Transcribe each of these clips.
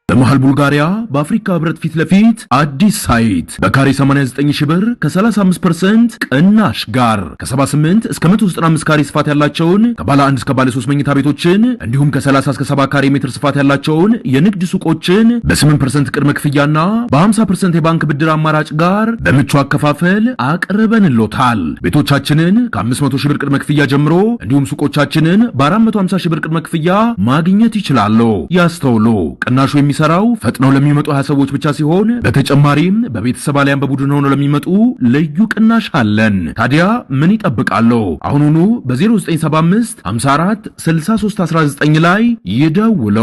በመሃል ቡልጋሪያ በአፍሪካ ህብረት ፊት ለፊት አዲስ ሳይት በካሬ 89 ሺህ ብር ከ35% ቅናሽ ጋር ከ78 እስከ 195 ካሬ ስፋት ያላቸውን ከባለ 1 እስከ ባለ 3 መኝታ ቤቶችን እንዲሁም ከ30 እስከ 70 ካሬ ሜትር ስፋት ያላቸውን የንግድ ሱቆችን በ8% ቅድመ ክፍያና በ50% የባንክ ብድር አማራጭ ጋር በምቹ አከፋፈል አቅርበንሎታል። ቤቶቻችንን ከ500 ሺህ ብር ቅድመ ክፍያ ጀምሮ እንዲሁም ሱቆቻችንን በ450 ሺህ ብር ቅድመ ክፍያ ማግኘት ይችላሉ። ያስተውሉ፣ ቅናሹ የሚሰራው ፈጥነው ለሚመጡ 20 ሰዎች ብቻ ሲሆን በተጨማሪም በቤተሰብ አሊያም በቡድን ሆነው ለሚመጡ ልዩ ቅናሽ አለን። ታዲያ ምን ይጠብቃሉ? አሁኑኑ በ0975 54 63 19 ላይ ይደውሉ።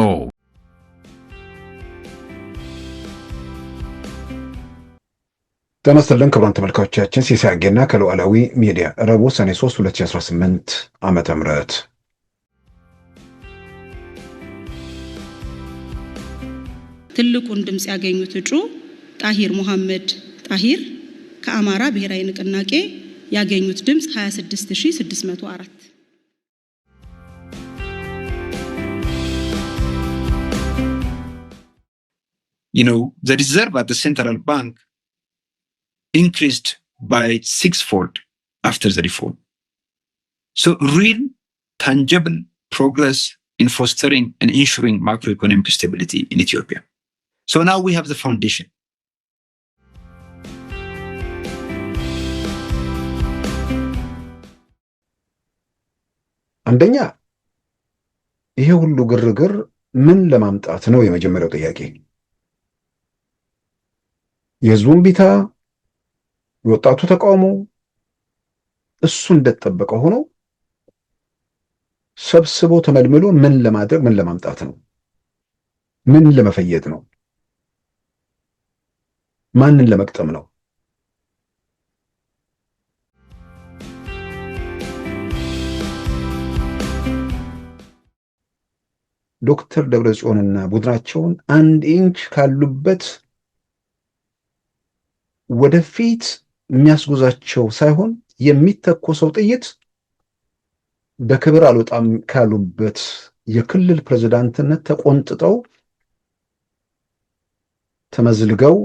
ተመስለን ክቡራን ተመልካቾቻችን ሲሳጌና ከሉዓላዊ ሚዲያ ረቡዕ ሰኔ 3 2018 ዓመተ ምህረት ትልቁን ድምጽ ያገኙት እጩ ጣሂር መሐመድ ጣሂር ከአማራ ብሔራዊ ንቅናቄ ያገኙት ድምጽ 26604። You know, the reserve at the central bank increased by 6-fold after the reform. So real, tangible progress in fostering and ensuring macroeconomic stability in Ethiopia. So now we have the foundation. አንደኛ ይሄ ሁሉ ግርግር ምን ለማምጣት ነው? የመጀመሪያው ጥያቄ የህዝቡን ቢታ የወጣቱ ተቃውሞ እሱ እንደተጠበቀ ሆኖ ሰብስቦ ተመልምሎ ምን ለማድረግ ምን ለማምጣት ነው? ምን ለመፈየድ ነው? ማንን ለመቅጠም ነው? ዶክተር ደብረጽዮንና ቡድናቸውን አንድ ኢንች ካሉበት ወደፊት የሚያስጉዛቸው ሳይሆን የሚተኮሰው ጥይት በክብር አልወጣም ካሉበት የክልል ፕሬዝዳንትነት ተቆንጥጠው ተመዝልገው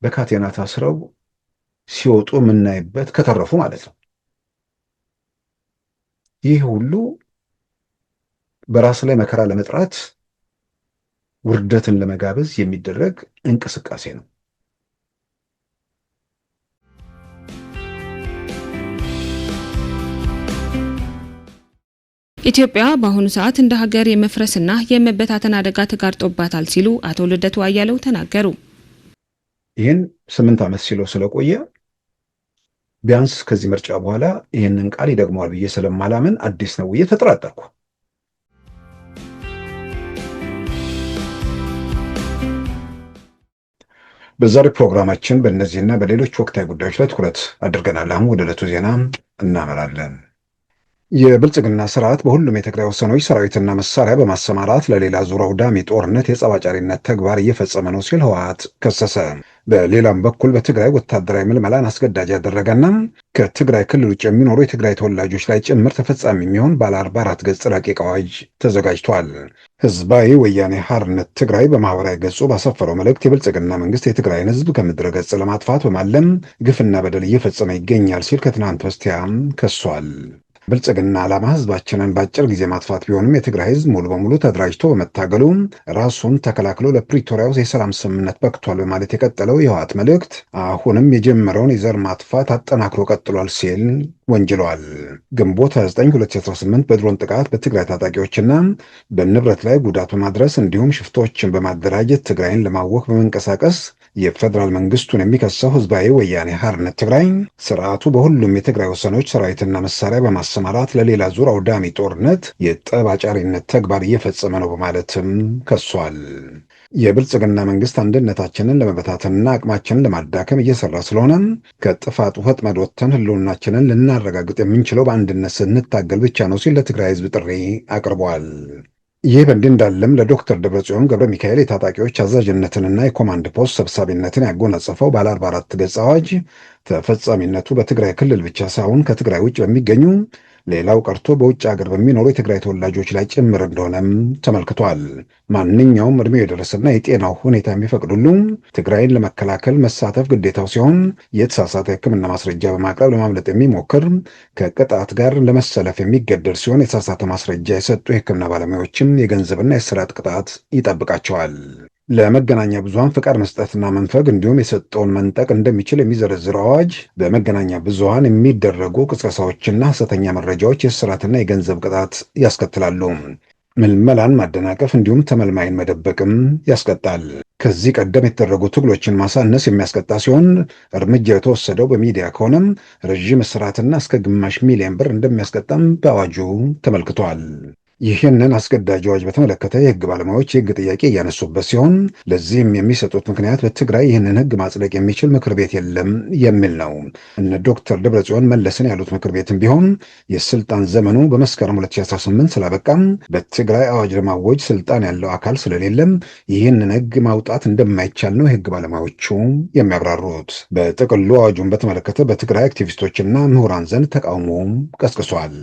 በካቴና ታስረው ሲወጡ የምናይበት ከተረፉ ማለት ነው። ይህ ሁሉ በራስ ላይ መከራ ለመጥራት ውርደትን ለመጋበዝ የሚደረግ እንቅስቃሴ ነው። ኢትዮጵያ በአሁኑ ሰዓት እንደ ሀገር የመፍረስና የመበታተን አደጋ ተጋርጦባታል ሲሉ አቶ ልደቱ አያሌው ተናገሩ። ይህን 8 ዓመት ሲለው ስለቆየ ቢያንስ ከዚህ ምርጫ በኋላ ይህንን ቃል ይደግመዋል ብዬ ስለማላምን አዲስ ነው ብዬ ተጠራጠርኩ። በዛሬው ፕሮግራማችን በእነዚህና በሌሎች ወቅታዊ ጉዳዮች ላይ ትኩረት አድርገናል። አሁን ወደ ዕለቱ ዜና እናመራለን። የብልጽግና ስርዓት በሁሉም የትግራይ ወሰኖች ሰራዊትና መሳሪያ በማሰማራት ለሌላ ዙር አውዳሚ ጦርነት የጸባጫሪነት ተግባር እየፈጸመ ነው ሲል ህወሓት ከሰሰ። በሌላም በኩል በትግራይ ወታደራዊ ምልመላን አስገዳጅ ያደረገና ከትግራይ ክልል ውጭ የሚኖሩ የትግራይ ተወላጆች ላይ ጭምር ተፈጻሚ የሚሆን ባለ 44 ገጽ ረቂቅ አዋጅ ተዘጋጅቷል። ህዝባዊ ወያኔ ሓርነት ትግራይ በማህበራዊ ገጹ ባሰፈረው መልእክት የብልጽግና መንግስት የትግራይን ህዝብ ከምድረ ገጽ ለማጥፋት በማለም ግፍና በደል እየፈጸመ ይገኛል ሲል ከትናንት በስቲያም ከሷል። ብልጽግና ዓላማ ህዝባችንን በአጭር ጊዜ ማጥፋት ቢሆንም የትግራይ ህዝብ ሙሉ በሙሉ ተደራጅቶ በመታገሉ ራሱን ተከላክሎ ለፕሪቶሪያው የሰላም ስምምነት በቅቷል በማለት የቀጠለው የህወሓት መልእክት አሁንም የጀመረውን የዘር ማጥፋት አጠናክሮ ቀጥሏል ሲል ወንጅሏል። ግንቦት 29 2018 በድሮን ጥቃት በትግራይ ታጣቂዎችና በንብረት ላይ ጉዳት በማድረስ እንዲሁም ሽፍቶችን በማደራጀት ትግራይን ለማወክ በመንቀሳቀስ የፌደራል መንግስቱን የሚከሰው ህዝባዊ ወያኔ ሓርነት ትግራይ ስርዓቱ በሁሉም የትግራይ ወሰኖች ሰራዊትና መሳሪያ በማሰማራት ለሌላ ዙር አውዳሚ ጦርነት የጠብ አጫሪነት ተግባር እየፈጸመ ነው በማለትም ከሷል። የብልጽግና መንግስት አንድነታችንን ለመበታተንና አቅማችንን ለማዳከም እየሰራ ስለሆነ ከጥፋቱ ወጥመድ ወጥተን ህልውናችንን ልናረጋግጥ የምንችለው በአንድነት ስንታገል ብቻ ነው ሲል ለትግራይ ህዝብ ጥሪ አቅርቧል። ይህ በእንዲህ እንዳለም ለዶክተር ደብረጽዮን ገብረ ሚካኤል የታጣቂዎች አዛዥነትንና የኮማንድ ፖስት ሰብሳቢነትን ያጎናጸፈው ባለ 44 ገጽ አዋጅ ተፈጻሚነቱ በትግራይ ክልል ብቻ ሳይሆን ከትግራይ ውጭ በሚገኙ ሌላው ቀርቶ በውጭ ሀገር በሚኖሩ የትግራይ ተወላጆች ላይ ጭምር እንደሆነም ተመልክቷል። ማንኛውም እድሜው የደረሰና የጤናው ሁኔታ የሚፈቅድ ሁሉ ትግራይን ለመከላከል መሳተፍ ግዴታው ሲሆን የተሳሳተ ሕክምና ማስረጃ በማቅረብ ለማምለጥ የሚሞክር ከቅጣት ጋር ለመሰለፍ የሚገደድ ሲሆን የተሳሳተ ማስረጃ የሰጡ የሕክምና ባለሙያዎችም የገንዘብና የእስራት ቅጣት ይጠብቃቸዋል። ለመገናኛ ብዙሃን ፍቃድ መስጠትና መንፈግ እንዲሁም የሰጠውን መንጠቅ እንደሚችል የሚዘረዝረው አዋጅ በመገናኛ ብዙሃን የሚደረጉ ቅስቀሳዎችና ሐሰተኛ መረጃዎች የእስራትና የገንዘብ ቅጣት ያስከትላሉ። ምልመላን ማደናቀፍ እንዲሁም ተመልማይን መደበቅም ያስቀጣል። ከዚህ ቀደም የተደረጉ ትግሎችን ማሳነስ የሚያስቀጣ ሲሆን እርምጃ የተወሰደው በሚዲያ ከሆነም ረዥም እስራትና እስከ ግማሽ ሚሊዮን ብር እንደሚያስቀጣም በአዋጁ ተመልክቷል። ይህንን አስገዳጅ አዋጅ በተመለከተ የህግ ባለሙያዎች የህግ ጥያቄ እያነሱበት ሲሆን ለዚህም የሚሰጡት ምክንያት በትግራይ ይህንን ህግ ማጽደቅ የሚችል ምክር ቤት የለም የሚል ነው። እነ ዶክተር ደብረጽዮን መለስን ያሉት ምክር ቤትም ቢሆን የስልጣን ዘመኑ በመስከረም 2018 ስላበቃም በትግራይ አዋጅ ለማወጅ ስልጣን ያለው አካል ስለሌለም ይህንን ህግ ማውጣት እንደማይቻል ነው የህግ ባለሙያዎቹ የሚያብራሩት። በጥቅሉ አዋጁን በተመለከተ በትግራይ አክቲቪስቶችና ምሁራን ዘንድ ተቃውሞ ቀስቅሷል።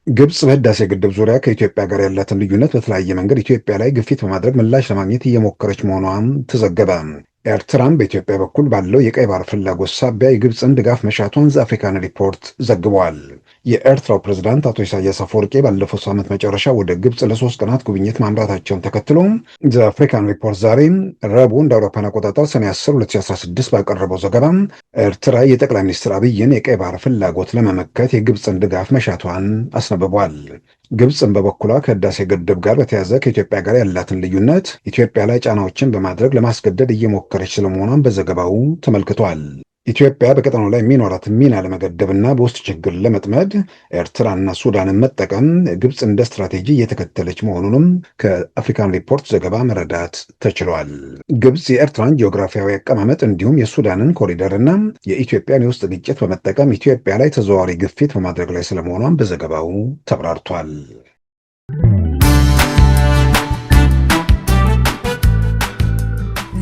ግብጽ በህዳሴ ግድብ ዙሪያ ከኢትዮጵያ ጋር ያላትን ልዩነት በተለያየ መንገድ ኢትዮጵያ ላይ ግፊት በማድረግ ምላሽ ለማግኘት እየሞከረች መሆኗም ተዘገበ። ኤርትራም በኢትዮጵያ በኩል ባለው የቀይ ባህር ፍላጎት ሳቢያ የግብፅን ድጋፍ መሻቷን ዘአፍሪካን ሪፖርት ዘግቧል። የኤርትራው ፕሬዝዳንት አቶ ኢሳያስ አፈወርቂ ባለፈው ሳምንት መጨረሻ ወደ ግብፅ ለ3 ቀናት ጉብኝት ማምራታቸውን ተከትሎ ዘአፍሪካን ሪፖርት ዛሬ ረቡዕ እንደ አውሮፓውያን አቆጣጠር ሰኔ 10 2016 ባቀረበው ዘገባ ኤርትራ የጠቅላይ ሚኒስትር አብይን የቀይ ባህር ፍላጎት ለመመከት የግብፅን ድጋፍ መሻቷን አስነብቧል። ግብፅን በበኩሏ ከህዳሴ ግድብ ጋር በተያያዘ ከኢትዮጵያ ጋር ያላትን ልዩነት ኢትዮጵያ ላይ ጫናዎችን በማድረግ ለማስገደድ እየሞከረች ስለመሆኗን በዘገባው ተመልክቷል። ኢትዮጵያ በቀጠናው ላይ የሚኖራትን ሚና ለመገደብና በውስጥ ችግር ለመጥመድ ኤርትራና ሱዳንን መጠቀም ግብፅ እንደ ስትራቴጂ እየተከተለች መሆኑንም ከአፍሪካን ሪፖርት ዘገባ መረዳት ተችሏል። ግብፅ የኤርትራን ጂኦግራፊያዊ አቀማመጥ እንዲሁም የሱዳንን ኮሪደርና የኢትዮጵያን የውስጥ ግጭት በመጠቀም ኢትዮጵያ ላይ ተዘዋዋሪ ግፊት በማድረግ ላይ ስለመሆኗን በዘገባው ተብራርቷል።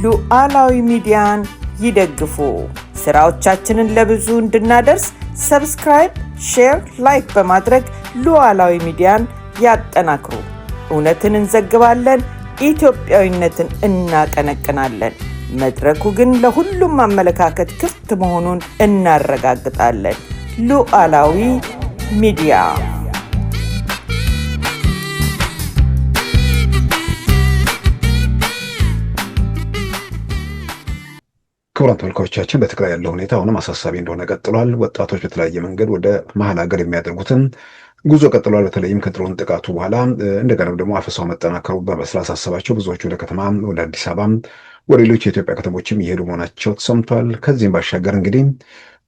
ሉዓላዊ ሚዲያን ይደግፉ። ስራዎቻችንን ለብዙ እንድናደርስ ሰብስክራይብ፣ ሼር፣ ላይክ በማድረግ ሉዓላዊ ሚዲያን ያጠናክሩ። እውነትን እንዘግባለን፣ ኢትዮጵያዊነትን እናቀነቅናለን። መድረኩ ግን ለሁሉም አመለካከት ክፍት መሆኑን እናረጋግጣለን። ሉዓላዊ ሚዲያ ክቡራን ተመልካቾቻችን በትግራይ ያለው ሁኔታ አሁንም አሳሳቢ እንደሆነ ቀጥሏል። ወጣቶች በተለያየ መንገድ ወደ መሀል ሀገር የሚያደርጉትን ጉዞ ቀጥሏል። በተለይም ከድሮን ጥቃቱ በኋላ እንደገና ደግሞ አፈሳው መጠናከሩ ስላሳሰባቸው ብዙዎች ወደ ከተማ ወደ አዲስ አበባ ወደ ሌሎች የኢትዮጵያ ከተሞችም እየሄዱ መሆናቸው ተሰምቷል። ከዚህም ባሻገር እንግዲህ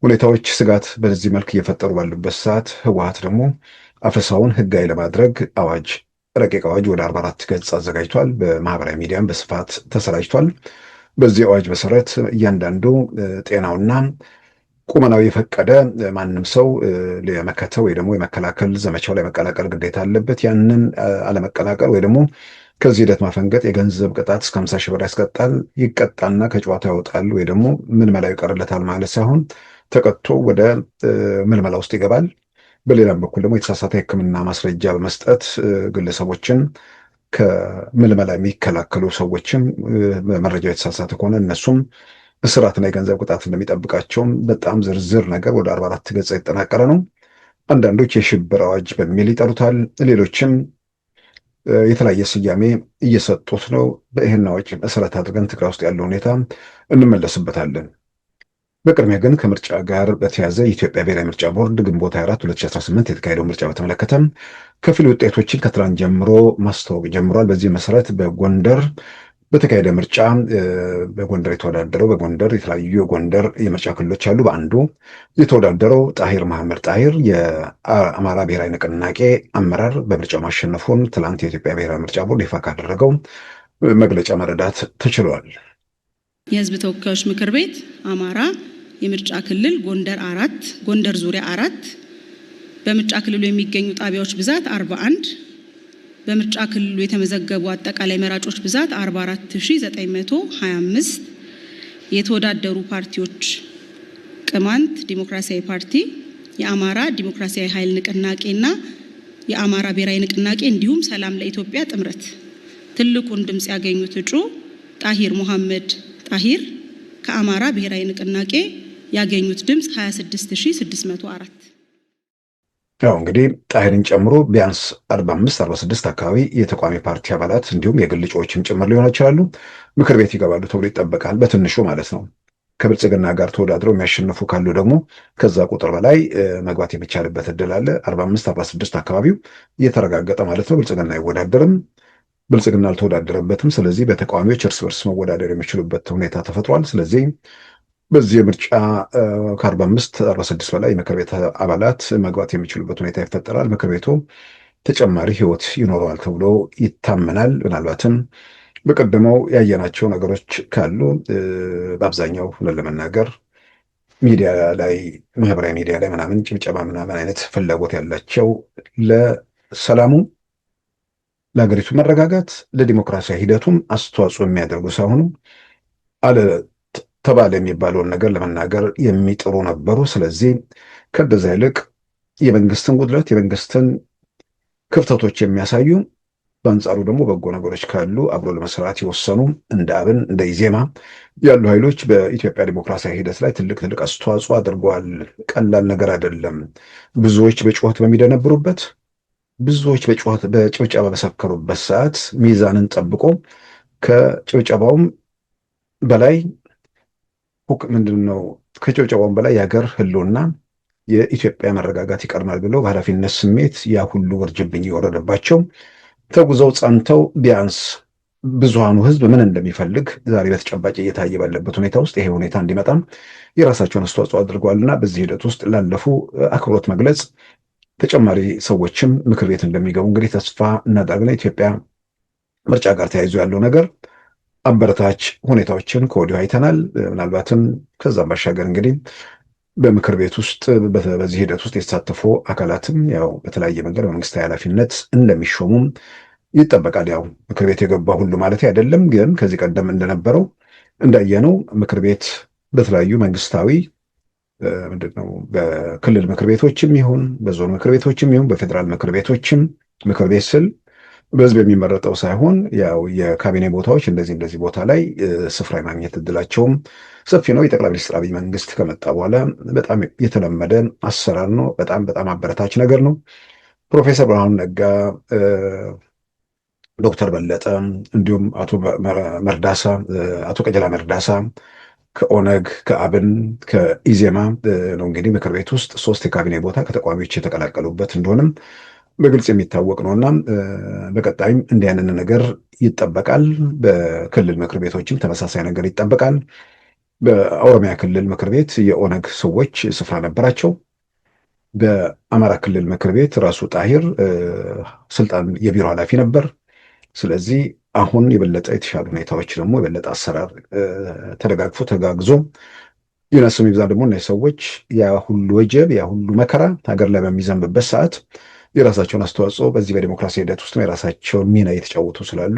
ሁኔታዎች ስጋት በዚህ መልክ እየፈጠሩ ባሉበት ሰዓት ህወሓት ደግሞ አፈሳውን ህጋዊ ለማድረግ አዋጅ ረቂቅ አዋጅ ወደ 44 ገጽ አዘጋጅቷል። በማህበራዊ ሚዲያም በስፋት ተሰራጭቷል። በዚህ አዋጅ መሰረት እያንዳንዱ ጤናውና ቁመናው የፈቀደ ማንም ሰው ለመከተው ወይ ደግሞ የመከላከል ዘመቻው ላይ መቀላቀል ግዴታ አለበት። ያንን አለመቀላቀል ወይ ደግሞ ከዚህ ሂደት ማፈንገጥ የገንዘብ ቅጣት እስከ 50 ሺህ ብር ያስቀጣል። ይቀጣና ከጨዋታ ያወጣል ወይ ደግሞ ምልመላው ይቀርለታል ማለት ሳይሆን ተቀጥቶ ወደ ምልመላ ውስጥ ይገባል። በሌላም በኩል ደግሞ የተሳሳተ ሕክምና ማስረጃ በመስጠት ግለሰቦችን ከምልመላ የሚከላከሉ ሰዎችም መረጃው የተሳሳተ ከሆነ እነሱም እስራትና የገንዘብ ቅጣት እንደሚጠብቃቸውም በጣም ዝርዝር ነገር ወደ 44 ገጽ የተጠናቀረ ነው። አንዳንዶች የሽብር አዋጅ በሚል ይጠሩታል፣ ሌሎችም የተለያየ ስያሜ እየሰጡት ነው። በይህን አዋጅ መሰረት አድርገን ትግራይ ውስጥ ያለው ሁኔታ እንመለስበታለን። በቅድሚያ ግን ከምርጫ ጋር በተያያዘ የኢትዮጵያ ብሔራዊ ምርጫ ቦርድ ግንቦት 24 2018 የተካሄደው ምርጫ በተመለከተ ከፊል ውጤቶችን ከትላንት ጀምሮ ማስታወቅ ጀምሯል። በዚህ መሰረት በጎንደር በተካሄደ ምርጫ በጎንደር የተወዳደረው በጎንደር የተለያዩ የጎንደር የምርጫ ክልሎች አሉ። በአንዱ የተወዳደረው ጣሂር መሐመድ ጣሂር የአማራ ብሔራዊ ንቅናቄ አመራር በምርጫው ማሸነፉን ትላንት የኢትዮጵያ ብሔራዊ ምርጫ ቦርድ ይፋ ካደረገው መግለጫ መረዳት ተችሏል። የህዝብ ተወካዮች ምክር ቤት አማራ የምርጫ ክልል ጎንደር 4 ጎንደር ዙሪያ 4 በምርጫ ክልሉ የሚገኙ ጣቢያዎች ብዛት 41 በምርጫ ክልሉ የተመዘገቡ አጠቃላይ መራጮች ብዛት 44925 የተወዳደሩ ፓርቲዎች ቅማንት ዲሞክራሲያዊ ፓርቲ፣ የአማራ ዲሞክራሲያዊ ኃይል ንቅናቄና የአማራ ብሔራዊ ንቅናቄ እንዲሁም ሰላም ለኢትዮጵያ ጥምረት ትልቁን ድምጽ ያገኙት እጩ ጣሂር መሐመድ ጣሂር ከአማራ ብሔራዊ ንቅናቄ ያገኙት ድምጽ 26604። ያው እንግዲህ ጣሂርን ጨምሮ ቢያንስ 45-46 አካባቢ የተቋሚ ፓርቲ አባላት እንዲሁም የግል እጩዎችም ጭምር ሊሆኑ ይችላሉ ምክር ቤት ይገባሉ ተብሎ ይጠበቃል። በትንሹ ማለት ነው። ከብልጽግና ጋር ተወዳድረው የሚያሸንፉ ካሉ ደግሞ ከዛ ቁጥር በላይ መግባት የሚቻልበት እድል አለ። 45-46 አካባቢው እየተረጋገጠ ማለት ነው። ብልጽግና አይወዳደርም፣ ብልጽግና አልተወዳደረበትም። ስለዚህ በተቃዋሚዎች እርስ በርስ መወዳደር የሚችሉበት ሁኔታ ተፈጥሯል። ስለዚህ በዚህ ምርጫ ከ45-46 በላይ የምክር ቤት አባላት መግባት የሚችሉበት ሁኔታ ይፈጠራል። ምክር ቤቱ ተጨማሪ ህይወት ይኖረዋል ተብሎ ይታመናል። ምናልባትም በቀደመው ያየናቸው ነገሮች ካሉ በአብዛኛው ለመናገር ሚዲያ ላይ ማህበራዊ ሚዲያ ላይ ምናምን ጭብጨባ ምናምን አይነት ፍላጎት ያላቸው ለሰላሙ፣ ለሀገሪቱ መረጋጋት፣ ለዲሞክራሲያዊ ሂደቱም አስተዋጽኦ የሚያደርጉ ሳይሆኑ ተባለ የሚባለውን ነገር ለመናገር የሚጥሩ ነበሩ። ስለዚህ ከዛ ይልቅ የመንግስትን ጉድለት የመንግስትን ክፍተቶች የሚያሳዩ በአንጻሩ ደግሞ በጎ ነገሮች ካሉ አብሮ ለመስራት የወሰኑ እንደ አብን እንደ ኢዜማ ያሉ ኃይሎች በኢትዮጵያ ዲሞክራሲያዊ ሂደት ላይ ትልቅ አስተዋጽኦ አድርገዋል። ቀላል ነገር አይደለም። ብዙዎች በጩኸት በሚደነብሩበት፣ ብዙዎች በጭብጨባ በሰከሩበት ሰዓት ሚዛንን ጠብቆ ከጭብጨባውም በላይ ምንድነው ከጭብጨባውም በላይ የሀገር ህልውና የኢትዮጵያ መረጋጋት ይቀርማል ብለው በኃላፊነት ስሜት ያ ሁሉ ውርጅብኝ የወረደባቸው ተጉዘው ጸንተው ቢያንስ ብዙሃኑ ህዝብ ምን እንደሚፈልግ ዛሬ በተጨባጭ እየታየ ባለበት ሁኔታ ውስጥ ይሄ ሁኔታ እንዲመጣም የራሳቸውን አስተዋጽኦ አድርገዋልና በዚህ ሂደት ውስጥ ላለፉ አክብሮት መግለጽ፣ ተጨማሪ ሰዎችም ምክር ቤት እንደሚገቡ እንግዲህ ተስፋ እናደርጋለን። ኢትዮጵያ ምርጫ ጋር ተያይዞ ያለው ነገር አበረታች ሁኔታዎችን ከወዲሁ አይተናል። ምናልባትም ከዛም ባሻገር እንግዲህ በምክር ቤት ውስጥ በዚህ ሂደት ውስጥ የተሳተፉ አካላትም ያው በተለያየ መንገድ በመንግስታዊ ኃላፊነት እንደሚሾሙም ይጠበቃል። ያው ምክር ቤት የገባ ሁሉ ማለት አይደለም፣ ግን ከዚህ ቀደም እንደነበረው እንዳየነው ምክር ቤት በተለያዩ መንግስታዊ ምንድነው በክልል ምክር ቤቶችም ይሁን በዞን ምክር ቤቶችም ይሁን በፌዴራል ምክር ቤቶችም ምክር ቤት ስል በህዝብ የሚመረጠው ሳይሆን ያው የካቢኔ ቦታዎች እንደዚህ ቦታ ላይ ስፍራ የማግኘት እድላቸውም ሰፊ ነው። የጠቅላይ ሚኒስትር አብይ መንግስት ከመጣ በኋላ በጣም የተለመደ አሰራር ነው። በጣም አበረታች ነገር ነው። ፕሮፌሰር ብርሃኑ ነጋ፣ ዶክተር በለጠ እንዲሁም አቶ ቀጀላ መርዳሳ ከኦነግ ከአብን ከኢዜማ ነው እንግዲህ ምክር ቤት ውስጥ 3 የካቢኔ ቦታ ከተቃዋሚዎች የተቀላቀሉበት እንደሆነም በግልጽ የሚታወቅ ነውና በቀጣይም እንዲህ አይነት ነገር ይጠበቃል። በክልል ምክር ቤቶችም ተመሳሳይ ነገር ይጠበቃል። በኦሮሚያ ክልል ምክር ቤት የኦነግ ሰዎች ስፍራ ነበራቸው። በአማራ ክልል ምክር ቤት ራሱ ጣሂር ስልጣን የቢሮ ኃላፊ ነበር። ስለዚህ አሁን የበለጠ የተሻሉ ሁኔታዎች ደግሞ የበለጠ አሰራር ተደጋግፎ ተጋግዞ ይነስም ይብዛ ደግሞ እነዚህ ሰዎች ያ ሁሉ ወጀብ ያ ሁሉ መከራ ሀገር ላይ በሚዘንብበት ሰዓት የራሳቸውን አስተዋጽኦ በዚህ በዲሞክራሲ ሂደት ውስጥ የራሳቸውን ሚና እየተጫወቱ ስላሉ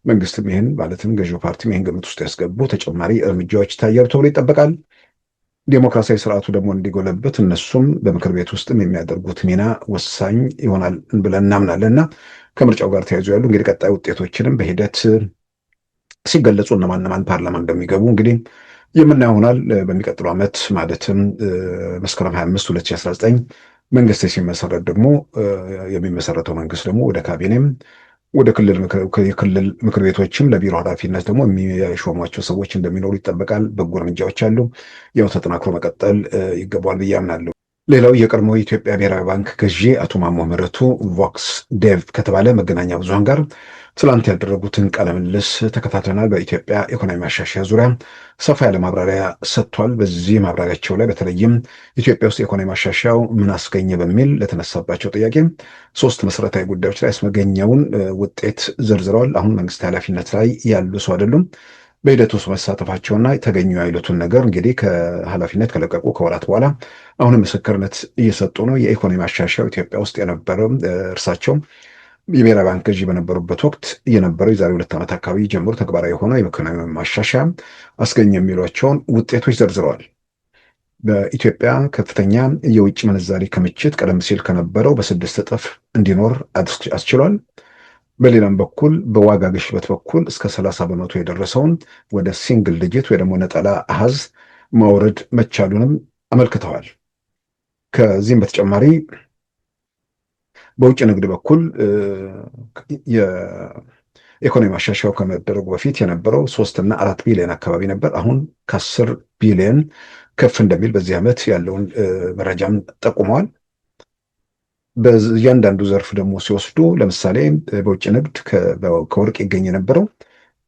መንግስትም ይህን ማለትም ገዢው ፓርቲም ይህን ግምት ውስጥ ያስገቡ ተጨማሪ እርምጃዎች ይታያሉ ተብሎ ይጠበቃል። ዲሞክራሲያዊ ስርዓቱ ደግሞ እንዲጎለበት እነሱም በምክር ቤት ውስጥም የሚያደርጉት ሚና ወሳኝ ይሆናል ብለን እናምናለን እና ከምርጫው ጋር ተያይዞ ያሉ እንግዲህ ቀጣይ ውጤቶችንም በሂደት ሲገለጹ እነማን ፓርላማ እንደሚገቡ እንግዲህ የምናየው ይሆናል። በሚቀጥለው ዓመት ማለትም መስከረም 25 2019 መንግስት ሲመሰረት ደግሞ የሚመሰረተው መንግስት ደግሞ ወደ ካቢኔም ወደ ክልል ምክር ቤቶችም ለቢሮ ኃላፊነት ደግሞ የሚሾሟቸው ሰዎች እንደሚኖሩ ይጠበቃል። በጎ እርምጃዎች አሉ። ያው ተጠናክሮ መቀጠል ይገባዋል ብዬ አምናለሁ። ሌላው የቀድሞ የኢትዮጵያ ብሔራዊ ባንክ ገዢ አቶ ማሞ ምህረቱ ቮክስ ዴቭ ከተባለ መገናኛ ብዙሃን ጋር ትላንት ያደረጉትን ቃለ ምልልስ ተከታትለናል። በኢትዮጵያ ኢኮኖሚ ማሻሻያ ዙሪያ ሰፋ ያለ ማብራሪያ ሰጥቷል። በዚህ ማብራሪያቸው ላይ በተለይም ኢትዮጵያ ውስጥ የኢኮኖሚ ማሻሻያው ምን አስገኘ በሚል ለተነሳባቸው ጥያቄ 3 መሰረታዊ ጉዳዮች ላይ ያስመገኘውን ውጤት ዘርዝረዋል። አሁን መንግስት ኃላፊነት ላይ ያሉ ሰው አይደሉም። በሂደቱ ውስጥ መሳተፋቸውና የተገኙ ያሉትን ነገር እንግዲህ ከኃላፊነት ከለቀቁ ከወራት በኋላ አሁንም ምስክርነት እየሰጡ ነው። የኢኮኖሚ ማሻሻያው ኢትዮጵያ ውስጥ የነበረው እርሳቸው የብሔራዊ ባንክ ገዢ በነበሩበት ወቅት የነበረው የዛሬ 2 ዓመት አካባቢ ጀምሮ ተግባራዊ የሆነው የኢኮኖሚ ማሻሻያ አስገኘ የሚሏቸውን ውጤቶች ዘርዝረዋል። በኢትዮጵያ ከፍተኛ የውጭ ምንዛሪ ክምችት ቀደም ሲል ከነበረው በ6 እጥፍ እንዲኖር አስችሏል። በሌላም በኩል በዋጋ ግሽበት በኩል እስከ 30 በመቶ የደረሰውን ወደ ሲንግል ዲጂት ወይ ደግሞ ነጠላ አሃዝ ማውረድ መቻሉንም አመልክተዋል። ከዚህም በተጨማሪ በውጭ ንግድ በኩል የኢኮኖሚ ማሻሻያው ከመደረጉ በፊት የነበረው 3 እና 4 ቢሊዮን አካባቢ ነበር። አሁን ከ10 ቢሊዮን ከፍ እንደሚል በዚህ ዓመት ያለውን መረጃም ጠቁመዋል። በእያንዳንዱ ዘርፍ ደግሞ ሲወስዱ ለምሳሌ በውጭ ንግድ ከወርቅ ይገኝ የነበረው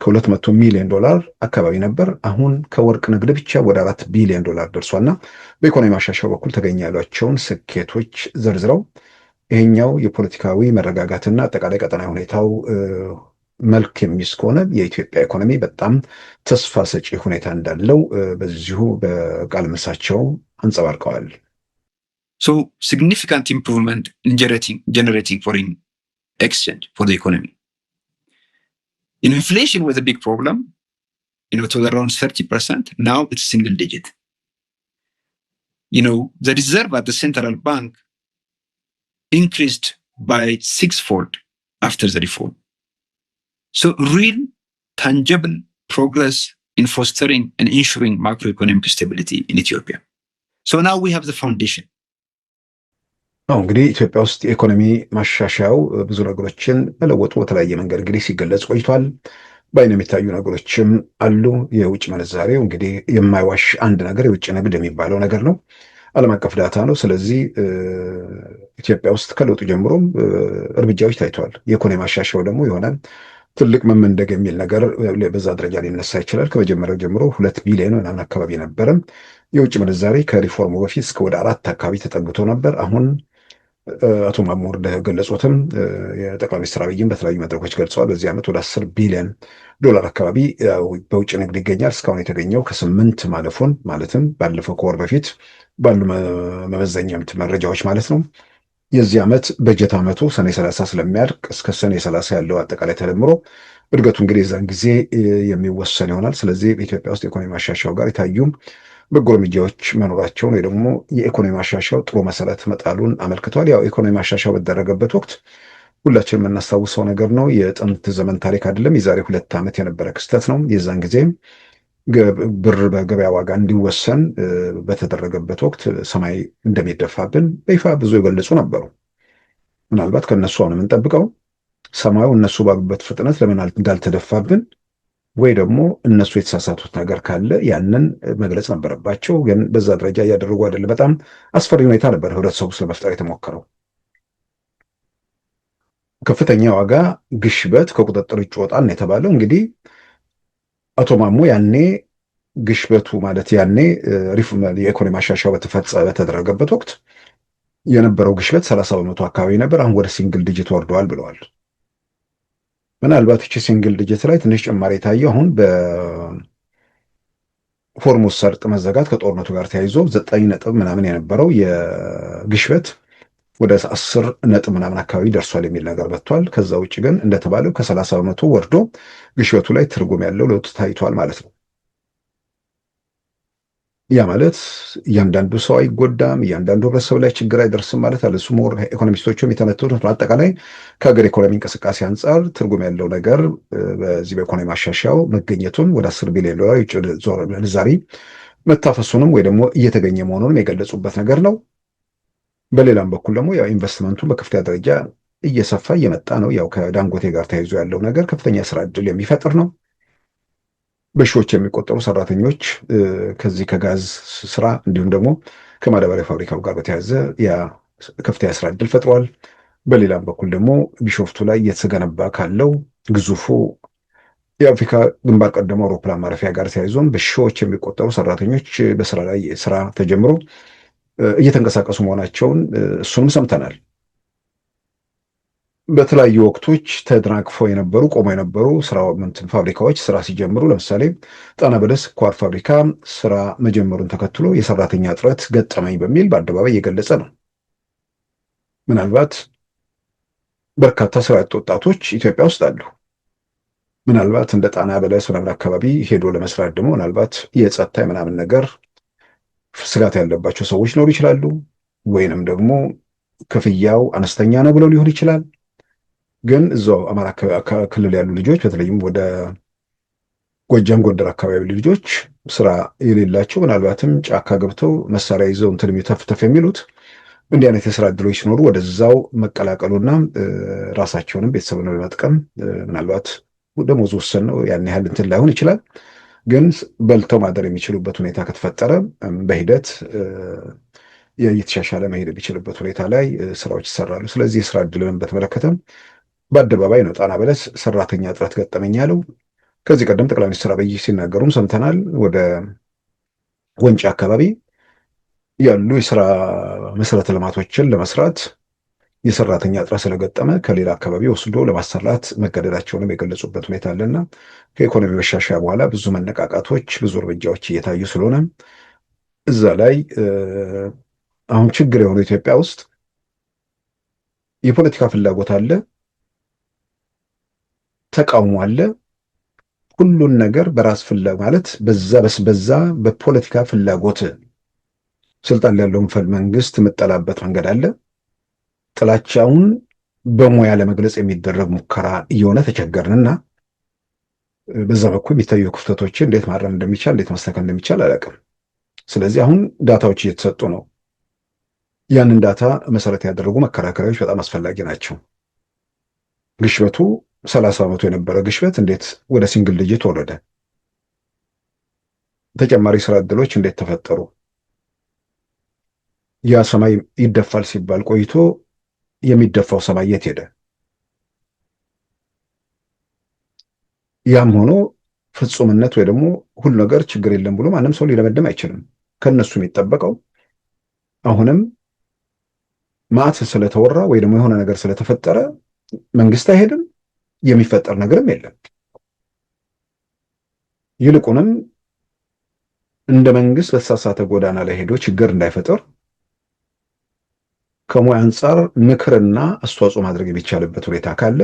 ከ200 ሚሊዮን ዶላር አካባቢ ነበር። አሁን ከወርቅ ንግድ ብቻ ወደ 4 ቢሊዮን ዶላር ደርሷልና በኢኮኖሚ ማሻሻያው በኩል ተገኘ ያሏቸውን ስኬቶች ዘርዝረው ይሄኛው የፖለቲካዊ መረጋጋትና አጠቃላይ ቀጠናዊ ሁኔታው መልክ የሚይዝ ከሆነ የኢትዮጵያ ኢኮኖሚ በጣም ተስፋ ሰጪ ሁኔታ እንዳለው በዚሁ በቃለ ምልልሳቸው አንጸባርቀዋል። So significant improvement in generating foreign exchange for the economy. Inflation was a big problem, to around 30%. Now it's single digit. The reserve at the central bank increased by 6-fold after the reform. So real, tangible progress in fostering and ensuring macroeconomic stability in Ethiopia. So now we have the foundation. እንግዲህ ኢትዮጵያ ውስጥ የኢኮኖሚ ማሻሻያው ብዙ ነገሮችን መለወጡ በተለያየ መንገድ እንግዲህ ሲገለጽ ቆይቷል። በአይን የሚታዩ ነገሮችም አሉ። የውጭ ምንዛሬው እንግዲህ የማይዋሽ አንድ ነገር የውጭ ንግድ የሚባለው ነገር ነው። ዓለም አቀፍ ዳታ ነው። ስለዚህ ኢትዮጵያ ውስጥ ከለውጡ ጀምሮም እርምጃዎች ታይተዋል። የኢኮኖሚ ማሻሻያው ደግሞ የሆነ ትልቅ መመንደግ የሚል ነገር በዛ ደረጃ ሊነሳ ይችላል። ከመጀመሪያው ጀምሮ 2 ቢሊዮን ምናምን አካባቢ ነበረ የውጭ ምንዛሬ ከሪፎርሙ በፊት እስከ ወደ 4 አካባቢ ተጠግቶ ነበር። አሁን አቶ ማሞ እንደገለጹትም የጠቅላይ ሚኒስትር አብይም በተለያዩ መድረኮች ገልጸዋል። በዚህ ዓመት ወደ 10 ቢሊዮን ዶላር አካባቢ በውጭ ንግድ ይገኛል። እስካሁን የተገኘው ከ8 ማለፉን ማለትም ባለፈው ከወር በፊት ባሉ መመዘኛ መረጃዎች ማለት ነው። የዚህ ዓመት በጀት ዓመቱ ሰኔ 30 ስለሚያልቅ እስከ ሰኔ 30 ያለው አጠቃላይ ተደምሮ እድገቱ እንግዲህ የዛን ጊዜ የሚወሰን ይሆናል። ስለዚህ በኢትዮጵያ ውስጥ የኢኮኖሚ ማሻሻያው ጋር የታዩ በጎ እርምጃዎች መኖራቸውን ወይ ደግሞ የኢኮኖሚ ማሻሻያው ጥሩ መሰረት መጣሉን አመልክቷል። ያው ኢኮኖሚ ማሻሻያው በተደረገበት ወቅት ሁላችን የምናስታውሰው ነገር ነው። የጥንት ዘመን ታሪክ አይደለም። የዛሬ 2 ዓመት የነበረ ክስተት ነው። የዛን ጊዜ ብር በገበያ ዋጋ እንዲወሰን በተደረገበት ወቅት ሰማይ እንደሚደፋብን በይፋ ብዙ የገለጹ ነበሩ። ምናልባት ከነሱ አሁን የምንጠብቀው ሰማዩ እነሱ ባሉበት ፍጥነት ለምን እንዳልተደፋብን ወይ ደግሞ እነሱ የተሳሳቱት ነገር ካለ ያንን መግለጽ ነበረባቸው። ግን በዛ ደረጃ እያደረጉ አይደለም። በጣም አስፈሪ ሁኔታ ነበር ህብረተሰቡ ስለመፍጠር የተሞከረው። ከፍተኛ ዋጋ ግሽበት ከቁጥጥር ውጭ ይወጣል ነው የተባለው። እንግዲህ አቶ ማሞ ያኔ ግሽበቱ ማለት ያኔ የኢኮኖሚ ማሻሻያው በተደረገበት ወቅት የነበረው ግሽበት 30 በመቶ አካባቢ ነበር። አሁን ወደ ሲንግል ዲጂት ወርደዋል ብለዋል። ምናልባት እቺ ሲንግል ዲጂት ላይ ትንሽ ጭማሪ የታየው አሁን በሆርሙዝ ሰርጥ መዘጋት ከጦርነቱ ጋር ተያይዞ 9 ነጥብ ምናምን የነበረው የግሽበት ወደ 10 ነጥብ ምናምን አካባቢ ደርሷል የሚል ነገር መጥቷል። ከዛ ውጭ ግን እንደተባለው ከ30 በመቶ ወርዶ ግሽበቱ ላይ ትርጉም ያለው ለውጥ ታይቷል ማለት ነው። ያ ማለት እያንዳንዱ ሰው አይጎዳም፣ እያንዳንዱ ህብረተሰብ ላይ ችግር አይደርስም ማለት አለ። እሱ ሞር ኢኮኖሚስቶቹም የተነተኑት አጠቃላይ ከሀገር ኢኮኖሚ እንቅስቃሴ አንጻር ትርጉም ያለው ነገር በዚህ በኢኮኖሚ ማሻሻያው መገኘቱን ወደ 10 ቢሊዮን ዶላር የውጭ ምንዛሪ መታፈሱንም ወይ ደግሞ እየተገኘ መሆኑንም የገለጹበት ነገር ነው። በሌላም በኩል ደግሞ ያው ኢንቨስትመንቱ በከፍተኛ ደረጃ እየሰፋ እየመጣ ነው። ያው ከዳንጎቴ ጋር ተያይዞ ያለው ነገር ከፍተኛ ስራ እድል የሚፈጥር ነው። በሺዎች የሚቆጠሩ ሰራተኞች ከዚህ ከጋዝ ስራ እንዲሁም ደግሞ ከማዳበሪያ ፋብሪካው ጋር በተያያዘ ያ ከፍተኛ ስራ እድል ፈጥሯል። በሌላም በኩል ደግሞ ቢሾፍቱ ላይ እየተገነባ ካለው ግዙፉ የአፍሪካ ግንባር ቀደሙ አውሮፕላን ማረፊያ ጋር ተያይዞም በሺዎች የሚቆጠሩ ሰራተኞች በስራ ላይ ስራ ተጀምሮ እየተንቀሳቀሱ መሆናቸውን እሱንም ሰምተናል። በተለያዩ ወቅቶች ተደናቅፈው የነበሩ ቆመው የነበሩ ፋብሪካዎች ስራ ሲጀምሩ፣ ለምሳሌ ጣና በለስ ስኳር ፋብሪካ ስራ መጀመሩን ተከትሎ የሰራተኛ እጥረት ገጠመኝ በሚል በአደባባይ እየገለጸ ነው። ምናልባት በርካታ ስራ ያጡ ወጣቶች ኢትዮጵያ ውስጥ አሉ። ምናልባት እንደ ጣና በለስ ምናምን አካባቢ ሄዶ ለመስራት ደግሞ ምናልባት የጸጥታ ምናምን ነገር ስጋት ያለባቸው ሰዎች ሊኖሩ ይችላሉ። ወይንም ደግሞ ክፍያው አነስተኛ ነው ብለው ሊሆን ይችላል። ግን እዛው አማራ ክልል ያሉ ልጆች በተለይም ወደ ጎጃም፣ ጎንደር አካባቢ ልጆች ስራ የሌላቸው ምናልባትም ጫካ ገብተው መሳሪያ ይዘው እንትን ተፍተፍ የሚሉት እንዲህ አይነት የስራ እድሎች ሲኖሩ ወደዛው መቀላቀሉና ራሳቸውንም ቤተሰብን በመጥቀም ምናልባት ደሞዝ ውስን ነው ያን ያህል እንትን ላይሆን ይችላል። ግን በልተው ማደር የሚችሉበት ሁኔታ ከተፈጠረ በሂደት እየተሻሻለ መሄድ የሚችልበት ሁኔታ ላይ ስራዎች ይሰራሉ። ስለዚህ የስራ እድልን በተመለከተ በአደባባይ ነው ጣና በለስ ሰራተኛ እጥረት ገጠመኝ ያለው። ከዚህ ቀደም ጠቅላይ ሚኒስትር አብይ ሲናገሩም ሰምተናል። ወደ ወንጪ አካባቢ ያሉ የስራ መሰረተ ልማቶችን ለመስራት የሰራተኛ እጥረት ስለገጠመ ከሌላ አካባቢ ወስዶ ለማሰራት መገደዳቸውንም የገለጹበት ሁኔታ አለና ከኢኮኖሚ መሻሻያ በኋላ ብዙ መነቃቃቶች፣ ብዙ እርምጃዎች እየታዩ ስለሆነ እዛ ላይ አሁን ችግር የሆነው ኢትዮጵያ ውስጥ የፖለቲካ ፍላጎት አለ፣ ተቃውሞ አለ። ሁሉን ነገር በራስ ፍላጎት ማለት በዛ በፖለቲካ ፍላጎት ስልጣን ያለውን መንግስት የምጠላበት መንገድ አለ። ጥላቻውን በሙያ ለመግለጽ የሚደረግ ሙከራ እየሆነ ተቸገርንና በዛ በኩል የሚታዩ ክፍተቶችን እንዴት ማረም እንደሚቻል እንዴት ማስተካከል እንደሚቻል አላውቅም። ስለዚህ አሁን ዳታዎች እየተሰጡ ነው። ያንን ዳታ መሰረት ያደረጉ መከራከሪያዎች በጣም አስፈላጊ ናቸው። ግሽበቱ 30 በመቶ የነበረ ግሽበት እንዴት ወደ ሲንግል ዲጂት ወረደ? ተጨማሪ ስራ እድሎች እንዴት ተፈጠሩ? ያ ሰማይ ይደፋል ሲባል ቆይቶ የሚደፋው ሰማይ የት ሄደ? ያም ሆኖ ፍጹምነት ወይ ደግሞ ሁሉ ነገር ችግር የለም ብሎ ማንም ሰው ሊለመድም አይችልም። ከነሱ የሚጠበቀው አሁንም ማዕት ስለተወራ ወይ ደግሞ የሆነ ነገር ስለተፈጠረ መንግስት አይሄድም፣ የሚፈጠር ነገርም የለም። ይልቁንም እንደ መንግስት በተሳሳተ ጎዳና ላይ ሄዶ ችግር እንዳይፈጠር ከሙያ አንጻር ምክርና አስተዋጽኦ ማድረግ የሚቻልበት ሁኔታ ካለ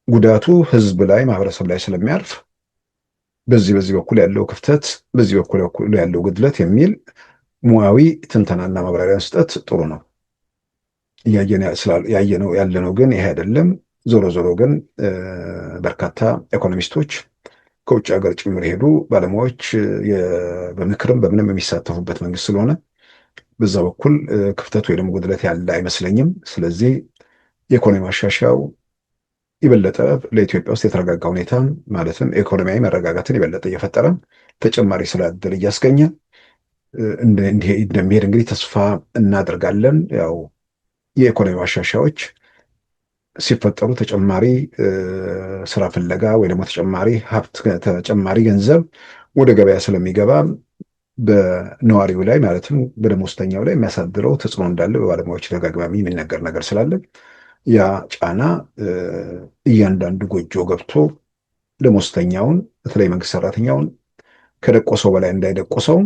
ጉዳቱ ህዝብ ላይ ማህበረሰብ ላይ ስለሚያርፍ በዚህ በኩል ያለው ክፍተት፣ በዚህ በኩል ያለው ግድለት የሚል ሙያዊ ትንተናና ማብራሪያ መስጠት ጥሩ ነው። ያለነው ግን ይሄ አይደለም። ዞሮ ዞሮ ግን በርካታ ኢኮኖሚስቶች ከውጭ ሀገር ጭምር ሄዱ ባለሙያዎች በምክርም በምንም የሚሳተፉበት መንግስት ስለሆነ በዛ በኩል ክፍተት ወይ ደግሞ ጉድለት ያለ አይመስለኝም። ስለዚህ የኢኮኖሚ ማሻሻያው የበለጠ ለኢትዮጵያ ውስጥ የተረጋጋ ሁኔታ ማለትም ኢኮኖሚያዊ መረጋጋትን የበለጠ እየፈጠረ ተጨማሪ ስራ ዕድል እያስገኘ እንደሚሄድ እንግዲህ ተስፋ እናደርጋለን። ያው የኢኮኖሚ ማሻሻያዎች ሲፈጠሩ ተጨማሪ ስራ ፍለጋ ወይ ደግሞ ተጨማሪ ሀብት፣ ተጨማሪ ገንዘብ ወደ ገበያ ስለሚገባ በነዋሪው ላይ ማለትም በደሞዝተኛው ላይ የሚያሳድረው ተጽዕኖ እንዳለ በባለሙያዎች ተደጋጋሚ የሚነገር ነገር ስላለ ያ ጫና እያንዳንዱ ጎጆ ገብቶ ደሞዝተኛውን በተለይ መንግስት ሰራተኛውን ከደቆሰው በላይ እንዳይደቆሰው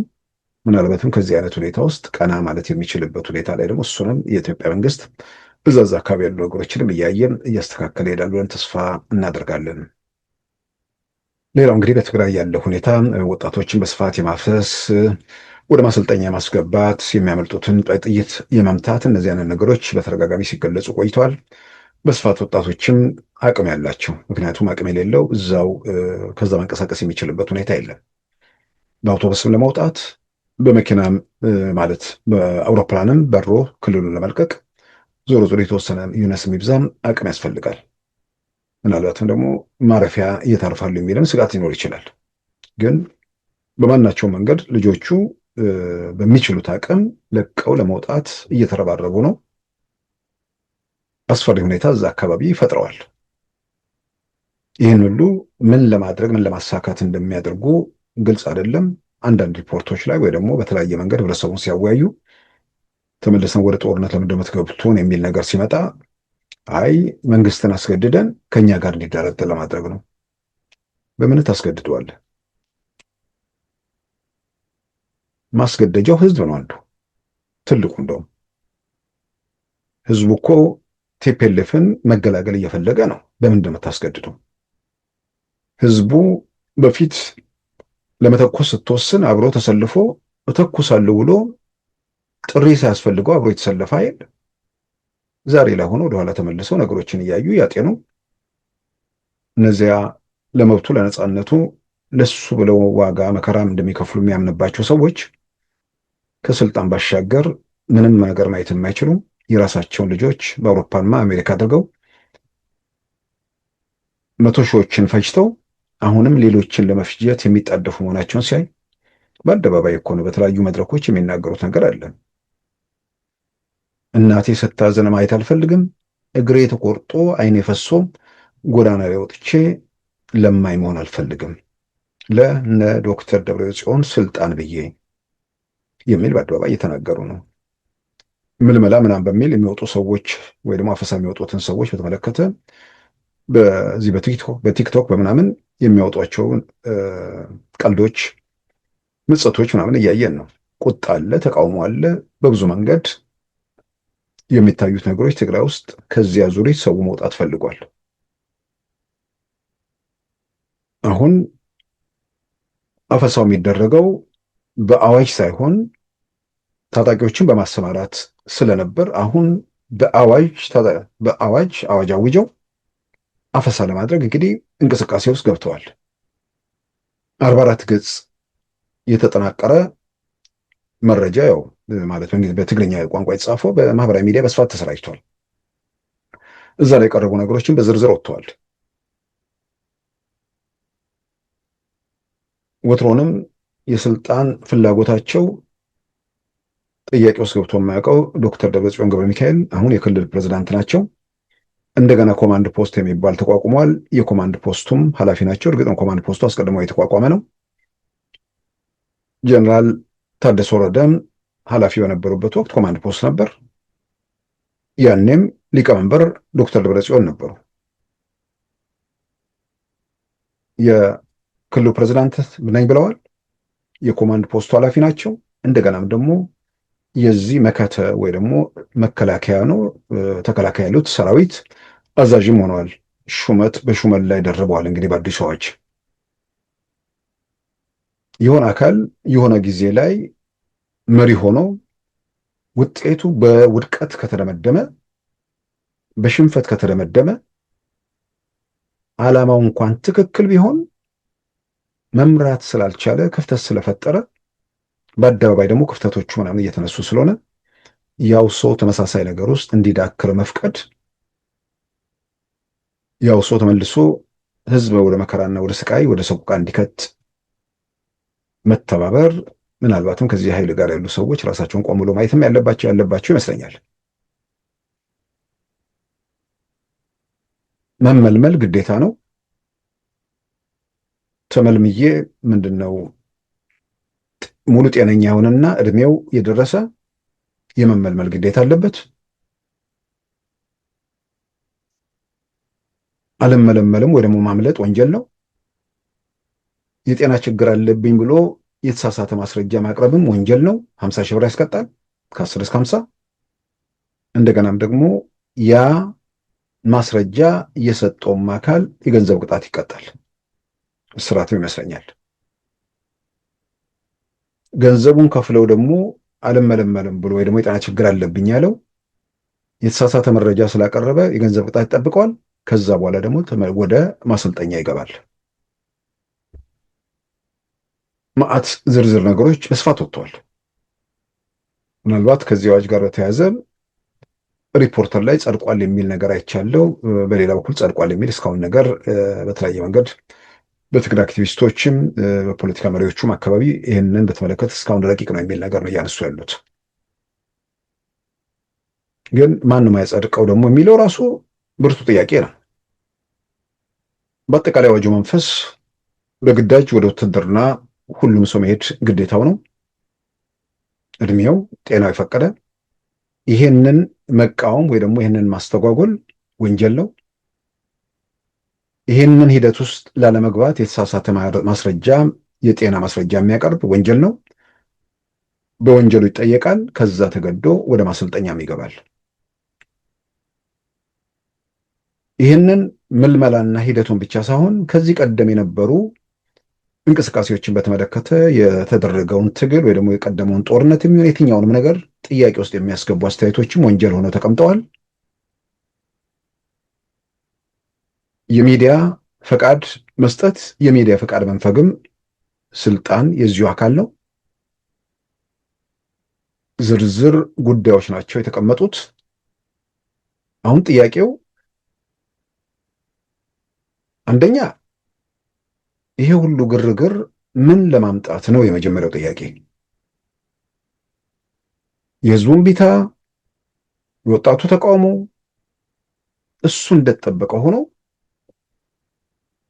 ምናልባትም ከዚህ አይነት ሁኔታ ውስጥ ቀና ማለት የሚችልበት ሁኔታ ላይ ደግሞ እሱንም የኢትዮጵያ መንግስት በዛዛ አካባቢ ያሉ ነገሮችንም እያየን እያስተካከለ ይሄዳል ብለን ተስፋ እናደርጋለን። ሌላው እንግዲህ በትግራይ ያለው ሁኔታ ወጣቶችን በስፋት የማፍሰስ ወደ ማሰልጠኛ የማስገባት የሚያመልጡትን ጥይት የመምታት እነዚህ አይነት ነገሮች በተደጋጋሚ ሲገለጹ ቆይተዋል። በስፋት ወጣቶችም አቅም ያላቸው ምክንያቱም አቅም የሌለው እዛው ከዛ መንቀሳቀስ የሚችልበት ሁኔታ የለም። በአውቶቡስም ለመውጣት በመኪናም ማለት በአውሮፕላንም በሮ ክልሉን ለመልቀቅ ዞሮ ዞሮ የተወሰነ ዩነስ የሚብዛም አቅም ያስፈልጋል። ምናልባትም ደግሞ ማረፊያ እየታርፋሉ የሚልም ስጋት ሊኖር ይችላል። ግን በማናቸው መንገድ ልጆቹ በሚችሉት አቅም ለቀው ለመውጣት እየተረባረቡ ነው። አስፈሪ ሁኔታ እዛ አካባቢ ፈጥረዋል። ይህን ሁሉ ምን ለማድረግ ምን ለማሳካት እንደሚያደርጉ ግልጽ አይደለም። አንዳንድ ሪፖርቶች ላይ ወይ ደግሞ በተለያየ መንገድ ህብረተሰቡን ሲያወያዩ ተመልሰን ወደ ጦርነት ለምንድን ነው የምትገቡት የሚል ነገር ሲመጣ አይ መንግስትን አስገድደን ከኛ ጋር እንዲደራደር ለማድረግ ነው። በምን ታስገድደዋለህ? ማስገደጃው ህዝብ ነው አንዱ ትልቁ። እንደውም ህዝቡ እኮ ቲፒኤልኤፍን መገላገል እየፈለገ ነው። በምን እንደምታስገድደው? ህዝቡ በፊት ለመተኮስ ስትወስን አብሮ ተሰልፎ እተኩሳለሁ ብሎ ጥሪ ሳያስፈልገው አብሮ የተሰለፈ ኃይል ዛሬ ላይ ሆኖ ወደኋላ ተመልሰው ነገሮችን እያዩ ያጤኑ እነዚያ ለመብቱ ለነጻነቱ ለሱ ብለው ዋጋ መከራም እንደሚከፍሉ የሚያምንባቸው ሰዎች ከስልጣን ባሻገር ምንም ነገር ማየት የማይችሉ የራሳቸውን ልጆች በአውሮፓና አሜሪካ አድርገው 100 ሺዎችን ፈጅተው አሁንም ሌሎችን ለመፍጀት የሚጣደፉ መሆናቸውን ሲያይ በአደባባይ እኮ ነው በተለያዩ መድረኮች የሚናገሩት ነገር አለ። እናቴ ስታዘን ማየት አልፈልግም፣ እግሬ ተቆርጦ አይኔ ፈሶ ጎዳና ላይ ወጥቼ ለማኝ መሆን አልፈልግም ለነ ዶክተር ደብረጽዮን ስልጣን ብዬ የሚል በአደባባይ እየተናገሩ ነው። ምልመላ ምናምን በሚል የሚወጡ ሰዎች ወይ ደግሞ አፈሳ የሚወጡትን ሰዎች በተመለከተ በዚህ በቲክቶክ በምናምን የሚያወጧቸውን ቀልዶች፣ ምጸቶች ምናምን እያየን ነው። ቁጣ አለ፣ ተቃውሞ አለ። በብዙ መንገድ የሚታዩት ነገሮች ትግራይ ውስጥ ከዚያ ዙሪት ሰው መውጣት ፈልጓል። አሁን አፈሳው የሚደረገው በአዋጅ ሳይሆን ታጣቂዎችን በማሰማራት ስለነበር አሁን በአዋጅ አውጀው አፈሳ ለማድረግ እንግዲህ እንቅስቃሴ ውስጥ ገብተዋል። 44 ገጽ የተጠናቀረ መረጃ ያው ማለት በትግርኛ ቋንቋ የተጻፈው በማህበራዊ ሚዲያ በስፋት ተሰራጭቷል። እዛ ላይ የቀረቡ ነገሮችን በዝርዝር ወጥተዋል። ወትሮንም የስልጣን ፍላጎታቸው ጥያቄ ውስጥ ገብቶ የማያውቀው ዶክተር ደብረጽዮን ገብረ ሚካኤል አሁን የክልል ፕሬዝዳንት ናቸው። እንደገና ኮማንድ ፖስት የሚባል ተቋቁሟል። የኮማንድ ፖስቱም ኃላፊ ናቸው። እርግጥ ነው ኮማንድ ፖስቱ አስቀድሞ የተቋቋመ ነው። ጀነራል ታደሰ ወረደም ኃላፊ በነበሩበት ወቅት ኮማንድ ፖስት ነበር። ያኔም ሊቀመንበር ዶክተር ደብረጽዮን ነበሩ። የክልሉ ፕሬዝዳንት ነኝ ብለዋል። የኮማንድ ፖስቱ ኃላፊ ናቸው። እንደገናም ደግሞ የዚህ መከተ ወይ ደግሞ መከላከያ ነው ተከላካይ ያሉት ሰራዊት አዛዥም ሆነዋል። ሹመት በሹመት ላይ ደርበዋል። እንግዲህ በአዲሱ አዋጅ የሆነ አካል የሆነ ጊዜ ላይ መሪ ሆኖ ውጤቱ በውድቀት ከተደመደመ፣ በሽንፈት ከተደመደመ ዓላማው እንኳን ትክክል ቢሆን መምራት ስላልቻለ ክፍተት ስለፈጠረ በአደባባይ ደግሞ ክፍተቶቹ ምናምን እየተነሱ ስለሆነ ያው ሰው ተመሳሳይ ነገር ውስጥ እንዲዳክር መፍቀድ፣ ያው ሰው ተመልሶ ህዝብ ወደ መከራና ወደ ስቃይ ወደ ሰቆቃ እንዲከት መተባበር፣ ምናልባትም ከዚህ ኃይል ጋር ያሉ ሰዎች ራሳቸውን ቆም ብሎ ማየትም ያለባቸው ይመስለኛል። መመልመል ግዴታ ነው። ተመልምዬ ምንድነው ሙሉ ጤነኛ የሆነና እድሜው የደረሰ የመመልመል ግዴታ አለበት። አለመለመልም ወይ ደግሞ ማምለጥ ወንጀል ነው። የጤና ችግር አለብኝ ብሎ የተሳሳተ ማስረጃ ማቅረብም ወንጀል ነው። 50 ሺህ ብር ያስቀጣል፣ ከ10 እስከ 50። እንደገናም ደግሞ ያ ማስረጃ የሰጠውም አካል የገንዘብ ቅጣት ይቀጣል። እስራትም ይመስለኛል። ገንዘቡን ከፍለው ደግሞ አልመለመልም ብሎ ወይ ደግሞ የጤና ችግር አለብኝ ያለው የተሳሳተ መረጃ ስላቀረበ የገንዘብ ቅጣት ይጠብቀዋል። ከዛ በኋላ ደግሞ ወደ ማሰልጠኛ ይገባል። ማዕት ዝርዝር ነገሮች በስፋት ወጥተዋል። ምናልባት ከዚህ አዋጅ ጋር በተያያዘ ሪፖርተር ላይ ጸድቋል የሚል ነገር አይቻለው። በሌላ በኩል ጸድቋል የሚል እስካሁን ነገር በተለያየ መንገድ በትግራይ አክቲቪስቶችም በፖለቲካ መሪዎቹም አካባቢ ይህንን በተመለከተ እስካሁን ረቂቅ ነው የሚል ነገር ነው እያነሱ ያሉት። ግን ማንም ያጸድቀው ደግሞ የሚለው ራሱ ብርቱ ጥያቄ ነው። በአጠቃላይ አዋጁ መንፈስ በግዳጅ ወደ ውትድርና ሁሉም ሰው መሄድ ግዴታው ነው፣ እድሜው ጤናው የፈቀደ። ይሄንን መቃወም ወይ ደግሞ ይሄንን ማስተጓጎል ወንጀል ነው። ይሄንን ሂደት ውስጥ ላለመግባት የተሳሳተ ማስረጃ፣ የጤና ማስረጃ የሚያቀርብ ወንጀል ነው። በወንጀሉ ይጠየቃል። ከዛ ተገዶ ወደ ማሰልጠኛም ይገባል። ይህንን ምልመላና ሂደቱን ብቻ ሳይሆን ከዚህ ቀደም የነበሩ እንቅስቃሴዎችን በተመለከተ የተደረገውን ትግል ወይ ደግሞ የቀደመውን ጦርነት የሚሆን የትኛውንም ነገር ጥያቄ ውስጥ የሚያስገቡ አስተያየቶችም ወንጀል ሆነው ተቀምጠዋል። የሚዲያ ፈቃድ መስጠት፣ የሚዲያ ፈቃድ መንፈግም ስልጣን የዚሁ አካል ነው። ዝርዝር ጉዳዮች ናቸው የተቀመጡት። አሁን ጥያቄው አንደኛ ይሄ ሁሉ ግርግር ምን ለማምጣት ነው? የመጀመሪያው ጥያቄ የህዝቡን ቢታ፣ የወጣቱ ተቃውሞ እሱ እንደተጠበቀ ሆኖ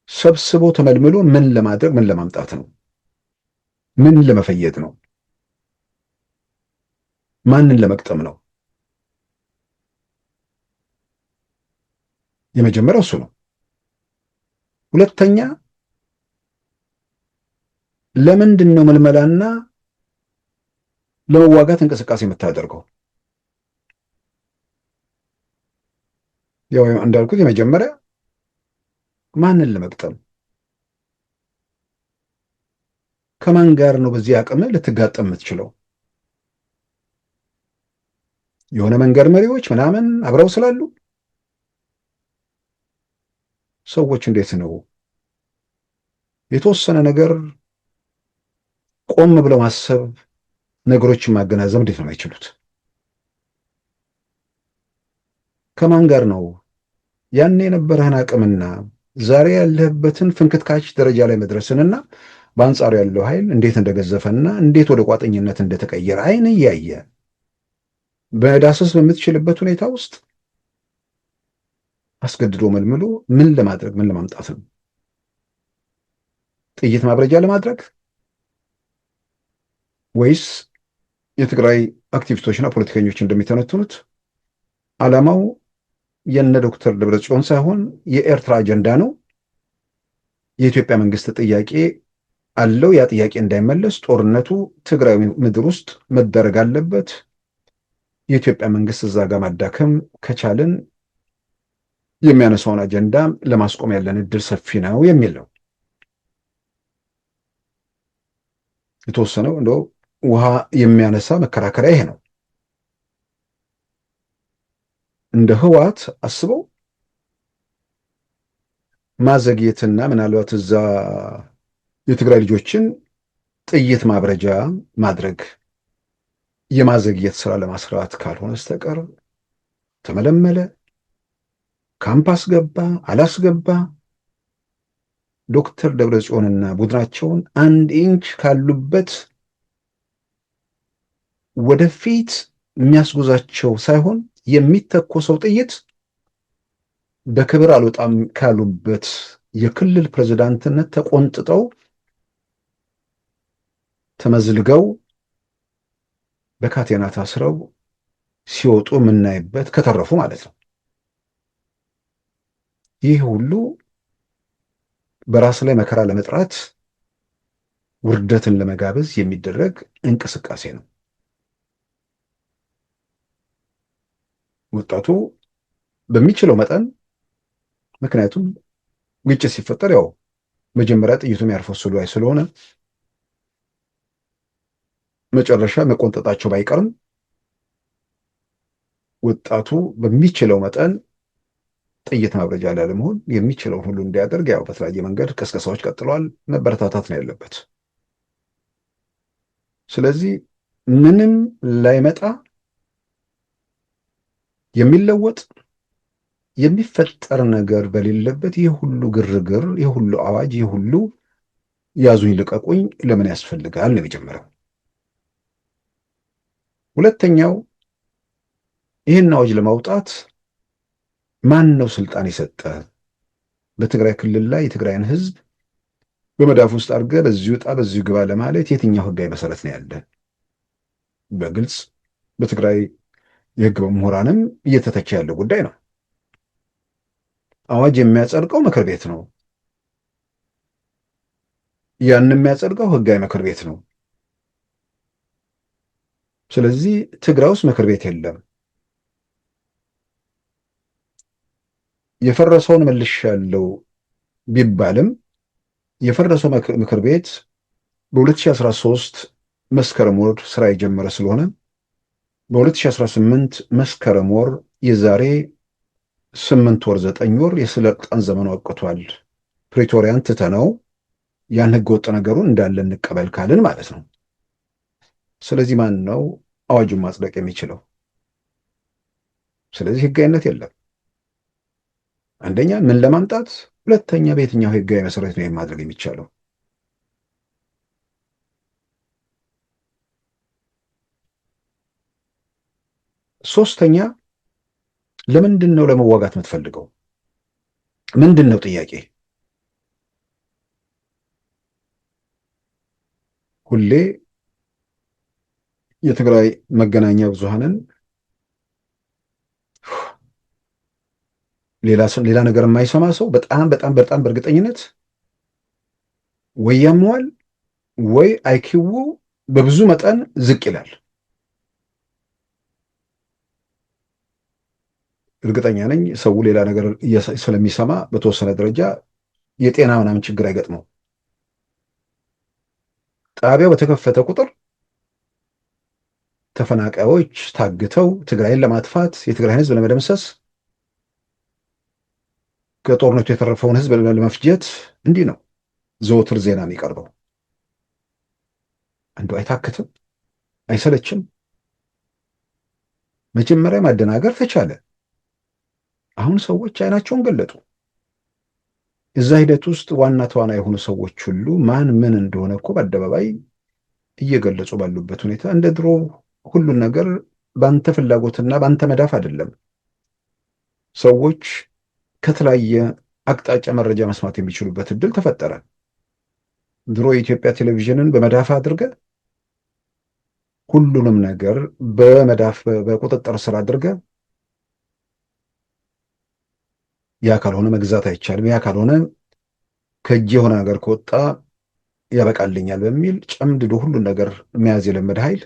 ሰብስቦ ተመልምሎ ምን ለማድረግ ምን ለማምጣት ነው? ምን ለመፈየድ ነው? ማንን ለመቅጠም ነው? የመጀመሪያው እሱ ነው። ሁለተኛ ለምንድን ነው መልመላና ለመዋጋት እንቅስቃሴ የምታደርገው? ያው እንዳልኩት የመጀመሪያ ማንን ለመቅጠም፣ ከማን ጋር ነው በዚህ አቅም ልትጋጠም የምትችለው? የሆነ መንገድ መሪዎች ምናምን አብረው ስላሉ ሰዎች እንዴት ነው የተወሰነ ነገር ቆም ብለው ማሰብ፣ ነገሮችን ማገናዘብ እንዴት ነው የማይችሉት? ከማን ጋር ነው ያን የነበረህን አቅምና ዛሬ ያለህበትን ፍንክትካች ደረጃ ላይ መድረስንና በአንጻሩ ያለው ኃይል እንዴት እንደገዘፈና እንዴት ወደ ቋጠኝነት እንደተቀየረ አይን እያየ በዳሰስ በምትችልበት ሁኔታ ውስጥ አስገድዶ መልምሎ ምን ለማድረግ ምን ለማምጣት ነው? ጥይት ማብረጃ ለማድረግ ወይስ የትግራይ አክቲቪስቶችና ፖለቲከኞች እንደሚተነትኑት ዓላማው የነ ዶክተር ደብረጽዮን ሳይሆን የኤርትራ አጀንዳ ነው? የኢትዮጵያ መንግስት ጥያቄ አለው። ያ ጥያቄ እንዳይመለስ ጦርነቱ ትግራይ ምድር ውስጥ መደረግ አለበት። የኢትዮጵያ መንግስት እዛ ጋር ማዳከም ከቻልን የሚያነሳውን አጀንዳ ለማስቆም ያለን እድል ሰፊ ነው የሚል ነው። የተወሰነው እንደው ውሃ የሚያነሳ መከራከሪያ ይሄ ነው። እንደ ህወሓት አስበው ማዘግየትና ምናልባት እዛ የትግራይ ልጆችን ጥይት ማብረጃ ማድረግ የማዘግየት ስራ ለማስራት ካልሆነ በስተቀር ተመለመለ፣ ካምፕ አስገባ አላስገባ ዶክተር ደብረጽዮንና ቡድናቸውን አንድ ኢንች ካሉበት ወደፊት የሚያስጉዛቸው ሳይሆን የሚተኮሰው ጥይት በክብር አልወጣም ካሉበት የክልል ፕሬዝዳንትነት ተቆንጥጠው ተመዝልገው በካቴና ታስረው ሲወጡ የምናይበት ከተረፉ ማለት ነው። ይህ ሁሉ በራስ ላይ መከራ ለመጥራት ውርደትን ለመጋበዝ የሚደረግ እንቅስቃሴ ነው። ወጣቱ በሚችለው መጠን ምክንያቱም ግጭት ሲፈጠር ያው መጀመሪያ ጥይቱ የሚያርፈው እሱ ላይ ስለሆነ መጨረሻ መቆንጠጣቸው ባይቀርም ወጣቱ በሚችለው መጠን ጥይት ማብረጃ ላለመሆን የሚችለውን ሁሉ እንዲያደርግ ያው በተለያየ መንገድ ቅስቀሳዎች ቀጥለዋል። መበረታታት ነው ያለበት። ስለዚህ ምንም ላይመጣ የሚለወጥ የሚፈጠር ነገር በሌለበት ይህ ሁሉ ግርግር፣ ይህ ሁሉ አዋጅ፣ ይህ ሁሉ ያዙኝ ልቀቁኝ ለምን ያስፈልጋል ነው የመጀመሪያው። ሁለተኛው ይህን አዋጅ ለማውጣት ማን ነው ስልጣን የሰጠ? በትግራይ ክልል ላይ የትግራይን ህዝብ በመዳፍ ውስጥ አድርገህ በዚሁ ውጣ በዚሁ ግባ ለማለት የትኛው ህጋዊ መሰረት ነው ያለ? በግልጽ በትግራይ የህግ ምሁራንም እየተተቸ ያለ ጉዳይ ነው። አዋጅ የሚያጸድቀው ምክር ቤት ነው። ያን የሚያጸድቀው ህጋዊ ምክር ቤት ነው። ስለዚህ ትግራይ ውስጥ ምክር ቤት የለም። የፈረሰውን መልሻለሁ ቢባልም የፈረሰው ምክር ቤት በ2013 መስከረም ወር ስራ የጀመረ ስለሆነ በ2018 መስከረም ወር የዛሬ 8 ወር 9 ወር የስልጣን ዘመኑ አብቅቷል። ፕሪቶሪያን ትተነው ያን ህገ ወጥ ነገሩን እንዳለ እንቀበል ካልን ማለት ነው። ስለዚህ ማን ነው አዋጁን ማጽደቅ የሚችለው? ስለዚህ ህጋዊነት የለም። አንደኛ ምን ለማምጣት፣ ሁለተኛ በየትኛው ህጋዊ መሰረት ነው ማድረግ የሚቻለው? ሶስተኛ ለምንድን ነው ለመዋጋት የምትፈልገው? ምንድን ነው ጥያቄ? ሁሌ የትግራይ መገናኛ ብዙሃንን ሌላ ነገር የማይሰማ ሰው በጣም በእርግጠኝነት ወይ ያመዋል ወይ አይኪው በብዙ መጠን ዝቅ ይላል። እርግጠኛ ነኝ ሰው ሌላ ነገር ስለሚሰማ በተወሰነ ደረጃ የጤና ምናምን ችግር አይገጥመው። ጣቢያው በተከፈተ ቁጥር ተፈናቃዮች ታግተው ትግራይን ለማጥፋት የትግራይን ህዝብ ለመደምሰስ ከጦርነቱ የተረፈውን ህዝብ ለመፍጀት እንዲህ ነው ዘወትር ዜና የሚቀርበው። አንዱ አይታክትም፣ አይሰለችም። መጀመሪያ ማደናገር ተቻለ። አሁን ሰዎች አይናቸውን ገለጡ። እዛ ሂደት ውስጥ ዋና ተዋና የሆኑ ሰዎች ሁሉ ማን ምን እንደሆነ እኮ በአደባባይ እየገለጹ ባሉበት ሁኔታ እንደ ድሮ ሁሉን ነገር በአንተ ፍላጎትና በአንተ መዳፍ አይደለም። ሰዎች ከተለያየ አቅጣጫ መረጃ መስማት የሚችሉበት እድል ተፈጠረ። ድሮ የኢትዮጵያ ቴሌቪዥንን በመዳፍ አድርገ ሁሉንም ነገር በመዳፍ በቁጥጥር ስር አድርገ ያ ካልሆነ መግዛት አይቻልም፣ ያ ካልሆነ ከእጅ የሆነ ነገር ከወጣ ያበቃልኛል በሚል ጨምድዶ ሁሉን ነገር መያዝ የለመደ ኃይል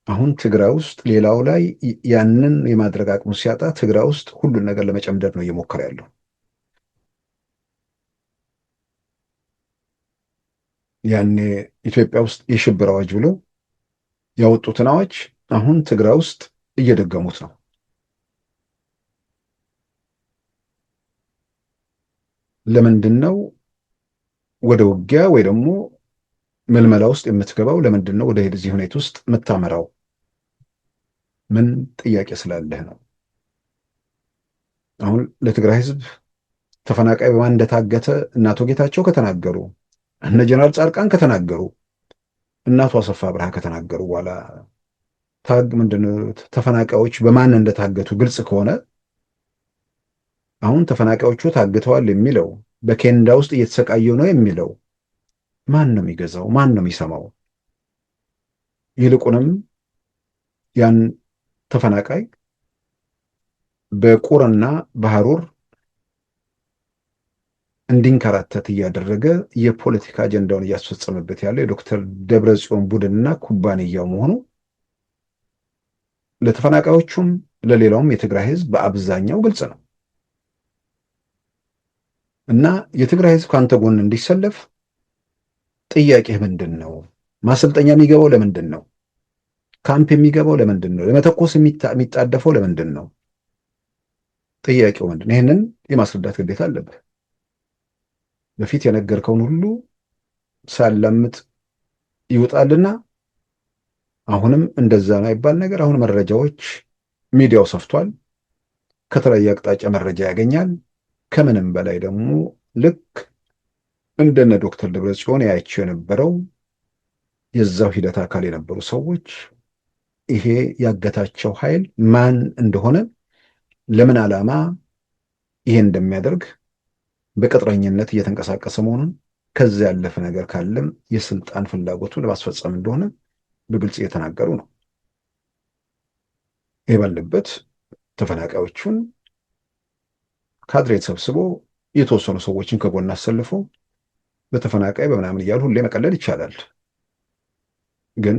አሁን ትግራይ ውስጥ ሌላው ላይ ያንን የማድረግ አቅሙ ሲያጣ ትግራይ ውስጥ ሁሉን ነገር ለመጨምደድ ነው እየሞከረ ያለው። ያኔ ኢትዮጵያ ውስጥ የሽብር አዋጅ ብሎ ያወጡትን አዋጅ አሁን ትግራይ ውስጥ እየደገሙት ነው። ለምንድን ነው ወደ ውጊያ ወይ ደግሞ መልመላ ውስጥ የምትገባው? ለምንድን ነው ወደ ዚህ ሁኔታ ውስጥ የምታመራው? ምን ጥያቄ ስላለህ ነው? አሁን ለትግራይ ህዝብ ተፈናቃይ በማን እንደታገተ እነ አቶ ጌታቸው ከተናገሩ፣ እነ ጀነራል ጻድቃን ከተናገሩ፣ እነ አቶ አሰፋ ብርሃ ከተናገሩ በኋላ ተፈናቃዮች በማን እንደታገቱ ግልጽ ከሆነ አሁን ተፈናቃዮቹ ታግተዋል የሚለው በኬንዳ ውስጥ እየተሰቃዩ ነው የሚለው ማን ነው የሚገዛው? ማን ነው የሚሰማው? ይልቁንም ያን ተፈናቃይ በቁርና በሐሩር እንዲንከራተት እያደረገ የፖለቲካ አጀንዳውን እያስፈጸመበት ያለው የዶክተር ደብረጽዮን ቡድንና ኩባንያው መሆኑ ለተፈናቃዮቹም ለሌላውም የትግራይ ህዝብ በአብዛኛው ግልጽ ነው። እና የትግራይ ህዝብ ካንተ ጎን እንዲሰለፍ ጥያቄህ ምንድን ነው? ማሰልጠኛ የሚገባው ለምንድን ነው? ካምፕ የሚገባው ለምንድን ነው? ለመተኮስ የሚጣደፈው ለምንድን ነው? ጥያቄው ምንድን ነው? ይህንን የማስረዳት ግዴታ አለብህ። በፊት የነገርከውን ሁሉ ሳላምጥ ይውጣልና አሁንም እንደዛ ነው አይባል ነገር። አሁን መረጃዎች ሚዲያው ሰፍቷል። ከተለያየ አቅጣጫ መረጃ ያገኛል። ከምንም በላይ ደግሞ ልክ እንደነ ዶክተር ደብረጽዮን ያያቸው የነበረው የዛው ሂደት አካል የነበሩ ሰዎች ይሄ ያገታቸው ኃይል ማን እንደሆነ ለምን ዓላማ ይሄ እንደሚያደርግ በቅጥረኝነት እየተንቀሳቀሰ መሆኑን ከዚያ ያለፈ ነገር ካለም የስልጣን ፍላጎቱን ለማስፈጸም እንደሆነ በግልጽ እየተናገሩ ነው። ይህ ባለበት ተፈናቃዮቹን ካድሬ ተሰብስቦ የተወሰኑ ሰዎችን ከጎን አሰልፎ በተፈናቃይ በምናምን እያሉ ሁሌ መቀለል ይቻላል። ግን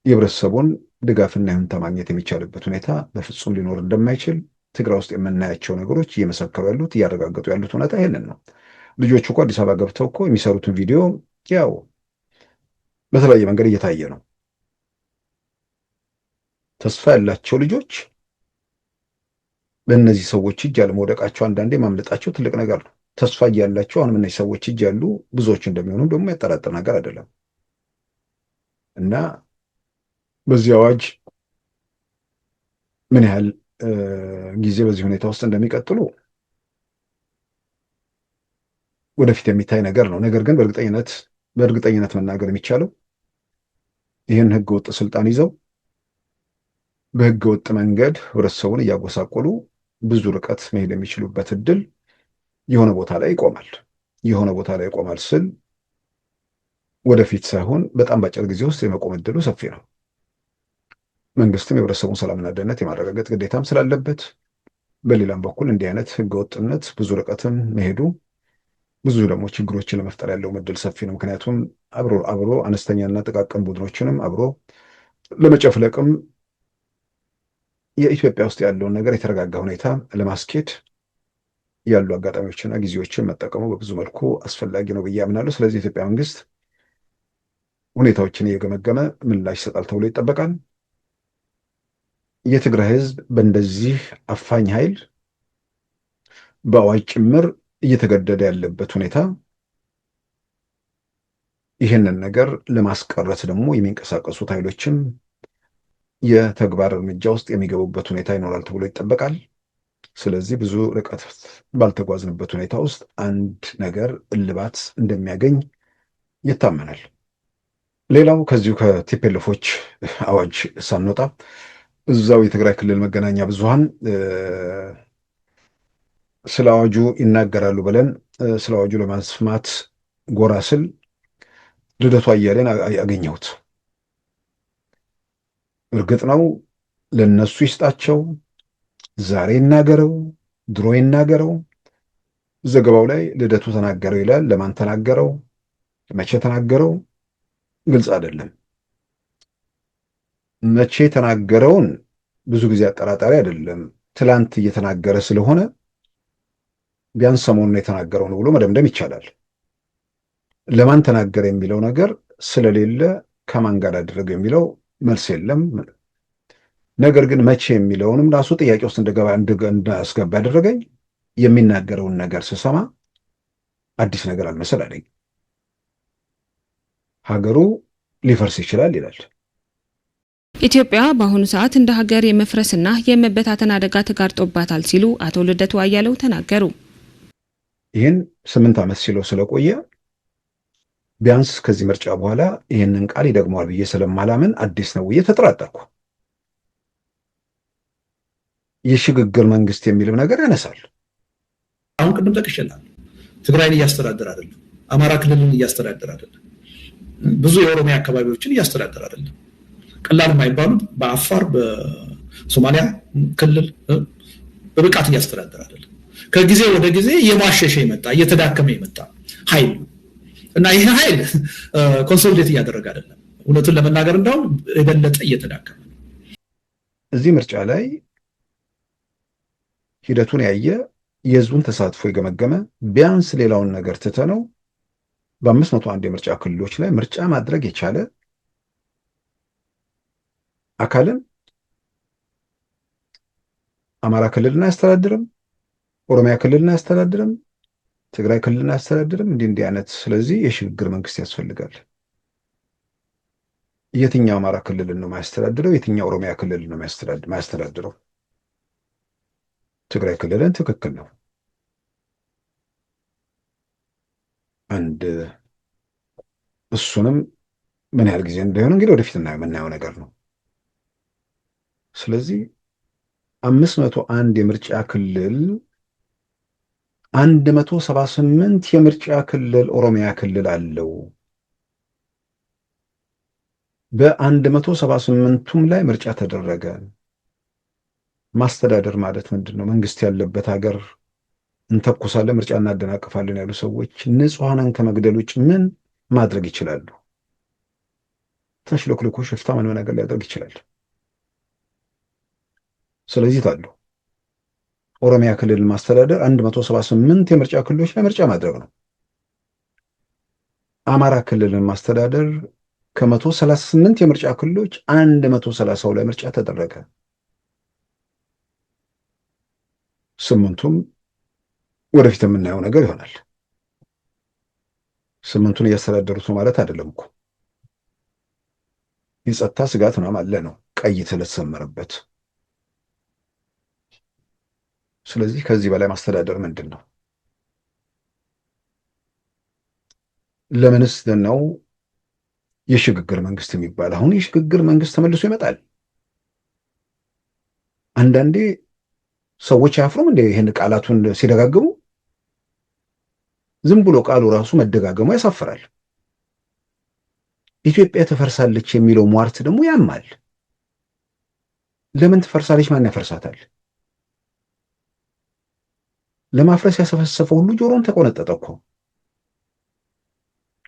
የህብረተሰቡን ድጋፍና ይሁንታ ማግኘት የሚቻልበት ሁኔታ በፍጹም ሊኖር እንደማይችል ትግራይ ውስጥ የምናያቸው ነገሮች እየመሰከሩ ያሉት እያረጋገጡ ያሉት እውነታ ይሄንን ነው። ልጆቹ እኮ አዲስ አበባ ገብተው እኮ የሚሰሩትን ቪዲዮ ያው በተለያየ መንገድ እየታየ ነው። ተስፋ ያላቸው ልጆች በእነዚህ ሰዎች እጅ ያለመውደቃቸው አንዳንዴ ማምለጣቸው ትልቅ ነገር ነው። ተስፋ እያላቸው አሁንም እነዚህ ሰዎች እጅ ያሉ ብዙዎች እንደሚሆኑ ደግሞ ያጠራጥር ነገር አይደለም እና በዚህ አዋጅ ምን ያህል ጊዜ በዚህ ሁኔታ ውስጥ እንደሚቀጥሉ ወደፊት የሚታይ ነገር ነው። ነገር ግን በእርግጠኝነት መናገር የሚቻለው ይህን ህገወጥ ስልጣን ይዘው በህገወጥ መንገድ ህብረተሰቡን እያጎሳቆሉ ብዙ ርቀት መሄድ የሚችሉበት እድል የሆነ ቦታ ላይ ይቆማል። የሆነ ቦታ ላይ ይቆማል ስል ወደፊት ሳይሆን በጣም በአጭር ጊዜ ውስጥ የመቆም እድሉ ሰፊ ነው። መንግስትም የህብረተሰቡን ሰላምና ደህንነት የማረጋገጥ ግዴታም ስላለበት፣ በሌላም በኩል እንዲህ አይነት ህገወጥነት ብዙ ርቀትም መሄዱ ብዙ ደግሞ ችግሮችን ለመፍጠር ያለው እድል ሰፊ ነው። ምክንያቱም አብሮ አነስተኛና ጥቃቅን ቡድኖችንም አብሮ ለመጨፍለቅም የኢትዮጵያ ውስጥ ያለውን ነገር የተረጋጋ ሁኔታ ለማስኬድ ያሉ አጋጣሚዎችና ጊዜዎችን መጠቀሙ በብዙ መልኩ አስፈላጊ ነው ብዬ አምናለሁ። ስለዚህ የኢትዮጵያ መንግስት ሁኔታዎችን እየገመገመ ምላሽ ይሰጣል ተብሎ ይጠበቃል። የትግራይ ህዝብ በእንደዚህ አፋኝ ኃይል በአዋጅ ጭምር እየተገደደ ያለበት ሁኔታ ይህንን ነገር ለማስቀረት ደግሞ የሚንቀሳቀሱት ኃይሎችም የተግባር እርምጃ ውስጥ የሚገቡበት ሁኔታ ይኖራል ተብሎ ይጠበቃል። ስለዚህ ብዙ ርቀት ባልተጓዝንበት ሁኔታ ውስጥ አንድ ነገር እልባት እንደሚያገኝ ይታመናል። ሌላው ከዚሁ ከቲፒኤልኤፎች አዋጅ ሳንወጣ እዛው የትግራይ ክልል መገናኛ ብዙሃን ስለ አዋጁ ይናገራሉ ብለን ስለ አዋጁ ለማስማት ጎራ ስል ልደቱ አያሌን አገኘሁት። እርግጥ ነው ለነሱ ይስጣቸው፣ ዛሬ ይናገረው ድሮ ይናገረው፣ ዘገባው ላይ ልደቱ ተናገረው ይላል። ለማን ተናገረው፣ መቼ ተናገረው ግልጽ አይደለም። መቼ ተናገረውን ብዙ ጊዜ አጠራጣሪ አይደለም። ትላንት እየተናገረ ስለሆነ ቢያንስ ሰሞኑን የተናገረው ነው ብሎ መደምደም ይቻላል። ለማን ተናገረ የሚለው ነገር ስለሌለ ከማን ጋር አደረገ የሚለው መልስ የለም። ነገር ግን መቼ የሚለውንም ራሱ ጥያቄ ውስጥ እንዳስገባ ያደረገኝ የሚናገረውን ነገር ስሰማ አዲስ ነገር አልመሰል አለኝ። ሀገሩ ሊፈርስ ይችላል ይላል። ኢትዮጵያ በአሁኑ ሰዓት እንደ ሀገር የመፍረስና የመበታተን አደጋ ተጋርጦባታል ሲሉ አቶ ልደቱ አያሌው ተናገሩ። ይህን 8 ዓመት ሲለው ስለቆየ ቢያንስ ከዚህ ምርጫ በኋላ ይህንን ቃል ይደግመዋል ብዬ ስለማላምን አዲስ ነው ብዬ ተጠራጠርኩ። የሽግግር መንግስት የሚልም ነገር ያነሳል። አሁን ቅድም ጠቅሼልሃለሁ። ትግራይን እያስተዳደር አይደለም፣ አማራ ክልልን እያስተዳደር አይደለም፣ ብዙ የኦሮሚያ አካባቢዎችን እያስተዳደር አይደለም። ቀላል የማይባሉት በአፋር በሶማሊያ ክልል በብቃት እያስተዳደር አይደለም። ከጊዜ ወደ ጊዜ እየማሸሸ የመጣ እየተዳከመ የመጣ ኃይል እና ይሄ ኃይል ኮንሶሊዴት እያደረገ አይደለም። እውነቱን ለመናገር እንደውም የበለጠ እየተዳከመ ነው። እዚህ ምርጫ ላይ ሂደቱን ያየ የህዝቡን ተሳትፎ የገመገመ ቢያንስ ሌላውን ነገር ትተነው በ501 የምርጫ ክልሎች ላይ ምርጫ ማድረግ የቻለ አካልን አማራ ክልልን አያስተዳድርም፣ ኦሮሚያ ክልልን አያስተዳድርም፣ ትግራይ ክልልን አያስተዳድርም። እንዲህ አይነት ስለዚህ የሽግግር መንግስት ያስፈልጋል። የትኛው አማራ ክልልን ነው የማያስተዳድረው? የትኛው ኦሮሚያ ክልልን ነው የማያስተዳድረው? ትግራይ ክልልን ትክክል ነው። እሱንም ምን ያህል ጊዜ እንደሆነ እንግዲህ ወደፊት የምናየው ነገር ነው። ስለዚህ 501 የምርጫ ክልል 178 የምርጫ ክልል ኦሮሚያ ክልል አለው። በ178ቱም ላይ ምርጫ ተደረገ። ማስተዳደር ማለት ምንድን ነው? መንግስት ያለበት ሀገር እንተኩሳለን፣ ምርጫ እናደናቅፋለን ያሉ ሰዎች ንጹሐንን ከመግደል ውጭ ምን ማድረግ ይችላሉ? ተሽሎክልኮ ሽፍታ ምንም ነገር ሊያደርግ ይችላል። ስለዚህ ታሉ ኦሮሚያ ክልል ማስተዳደር 178 የምርጫ ክልሎች ላይ ምርጫ ማድረግ ነው። አማራ ክልልን ማስተዳደር ከ138 የምርጫ ክልሎች 130 ላይ ምርጫ ተደረገ። ስምንቱም ወደፊት የምናየው ነገር ይሆናል። ስምንቱን እያስተዳደሩት ነው ማለት አይደለም እኮ የጸጥታ ስጋት ምናምን አለ ነው፣ ቀይ ስለተሰመረበት። ስለዚህ ከዚህ በላይ ማስተዳደር ምንድን ነው? ለምንስ ነው የሽግግር መንግስት የሚባል? አሁን የሽግግር መንግስት ተመልሶ ይመጣል። አንዳንዴ ሰዎች አያፍሩም እንደ ይህን ቃላቱን ሲደጋግሙ? ዝም ብሎ ቃሉ ራሱ መደጋገሙ ያሳፍራል። ኢትዮጵያ ትፈርሳለች የሚለው ሟርት ደግሞ ያማል። ለምን ትፈርሳለች? ማን ያፈርሳታል? ለማፍረስ ያሰፈሰፈው ሁሉ ጆሮን ተቆነጠጠ እኮ።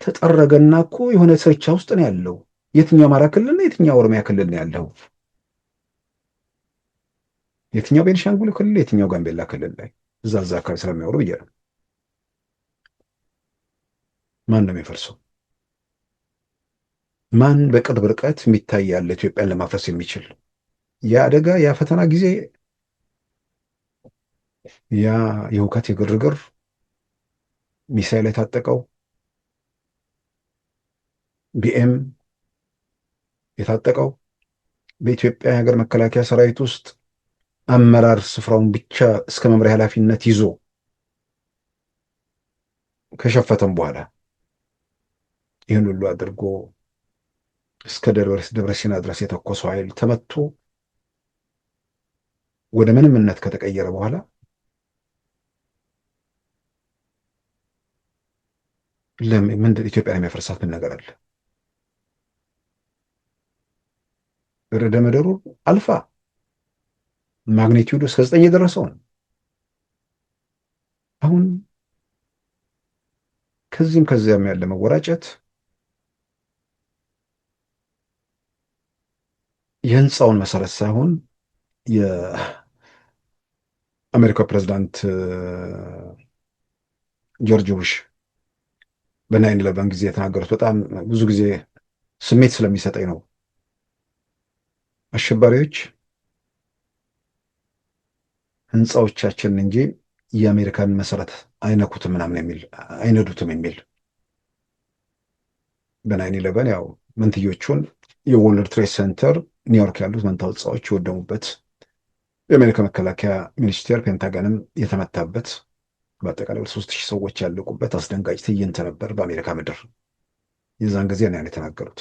ተጠረገና እኮ የሆነ ስርቻ ውስጥ ነው ያለው። የትኛው አማራ ክልል ነው? የትኛው ኦሮሚያ ክልል ነው ያለው? የትኛው ቤንሻንጉል ክልል፣ የትኛው ጋምቤላ ክልል ላይ እዛ አካባቢ ስለሚያወሩ ብዬ ነው። ማን ነው የሚፈርሰው? ማን በቅርብ ርቀት የሚታይ ያለ ኢትዮጵያን ለማፍረስ የሚችል? የአደጋ የፈተና ጊዜ ያ የሁከት የግርግር ሚሳይል የታጠቀው ቢኤም የታጠቀው በኢትዮጵያ የሀገር መከላከያ ሰራዊት ውስጥ አመራር ስፍራውን ብቻ እስከ መምሪያ ኃላፊነት ይዞ ከሸፈተም በኋላ ይህን ሁሉ አድርጎ እስከ ደብረ ሲና ድረስ የተኮሰው ኃይል ተመቶ ወደ ምንምነት ከተቀየረ በኋላ ምንድን ኢትዮጵያን የሚያፈርሳት ምን ነገር አለ? ርዕደ ምድሩ አልፋ ማግኒቲዩዱ እስከ 9 የደረሰውን አሁን ከዚህም ከዚያም ያለ መወራጨት የህንፃውን መሰረት ሳይሆን የአሜሪካው ፕሬዚዳንት ጆርጅ ቡሽ በ9/11 ጊዜ የተናገሩት በጣም ብዙ ጊዜ ስሜት ስለሚሰጠኝ ነው። አሸባሪዎች ህንፃዎቻችንን እንጂ የአሜሪካን መሰረት አይነኩትም ምናምን የሚል አይነዱትም የሚል በ9/11 ያው መንትዮቹን የወርልድ ትሬድ ሴንተር ኒውዮርክ ያሉት መንታ ህንፃዎች የወደሙበት የአሜሪካ መከላከያ ሚኒስቴር ፔንታገንም የተመታበት በአጠቃላይ 3000 ሰዎች ያለቁበት አስደንጋጭ ትዕይንት ነበር በአሜሪካ ምድር። የዛን ጊዜ ነው የተናገሩት።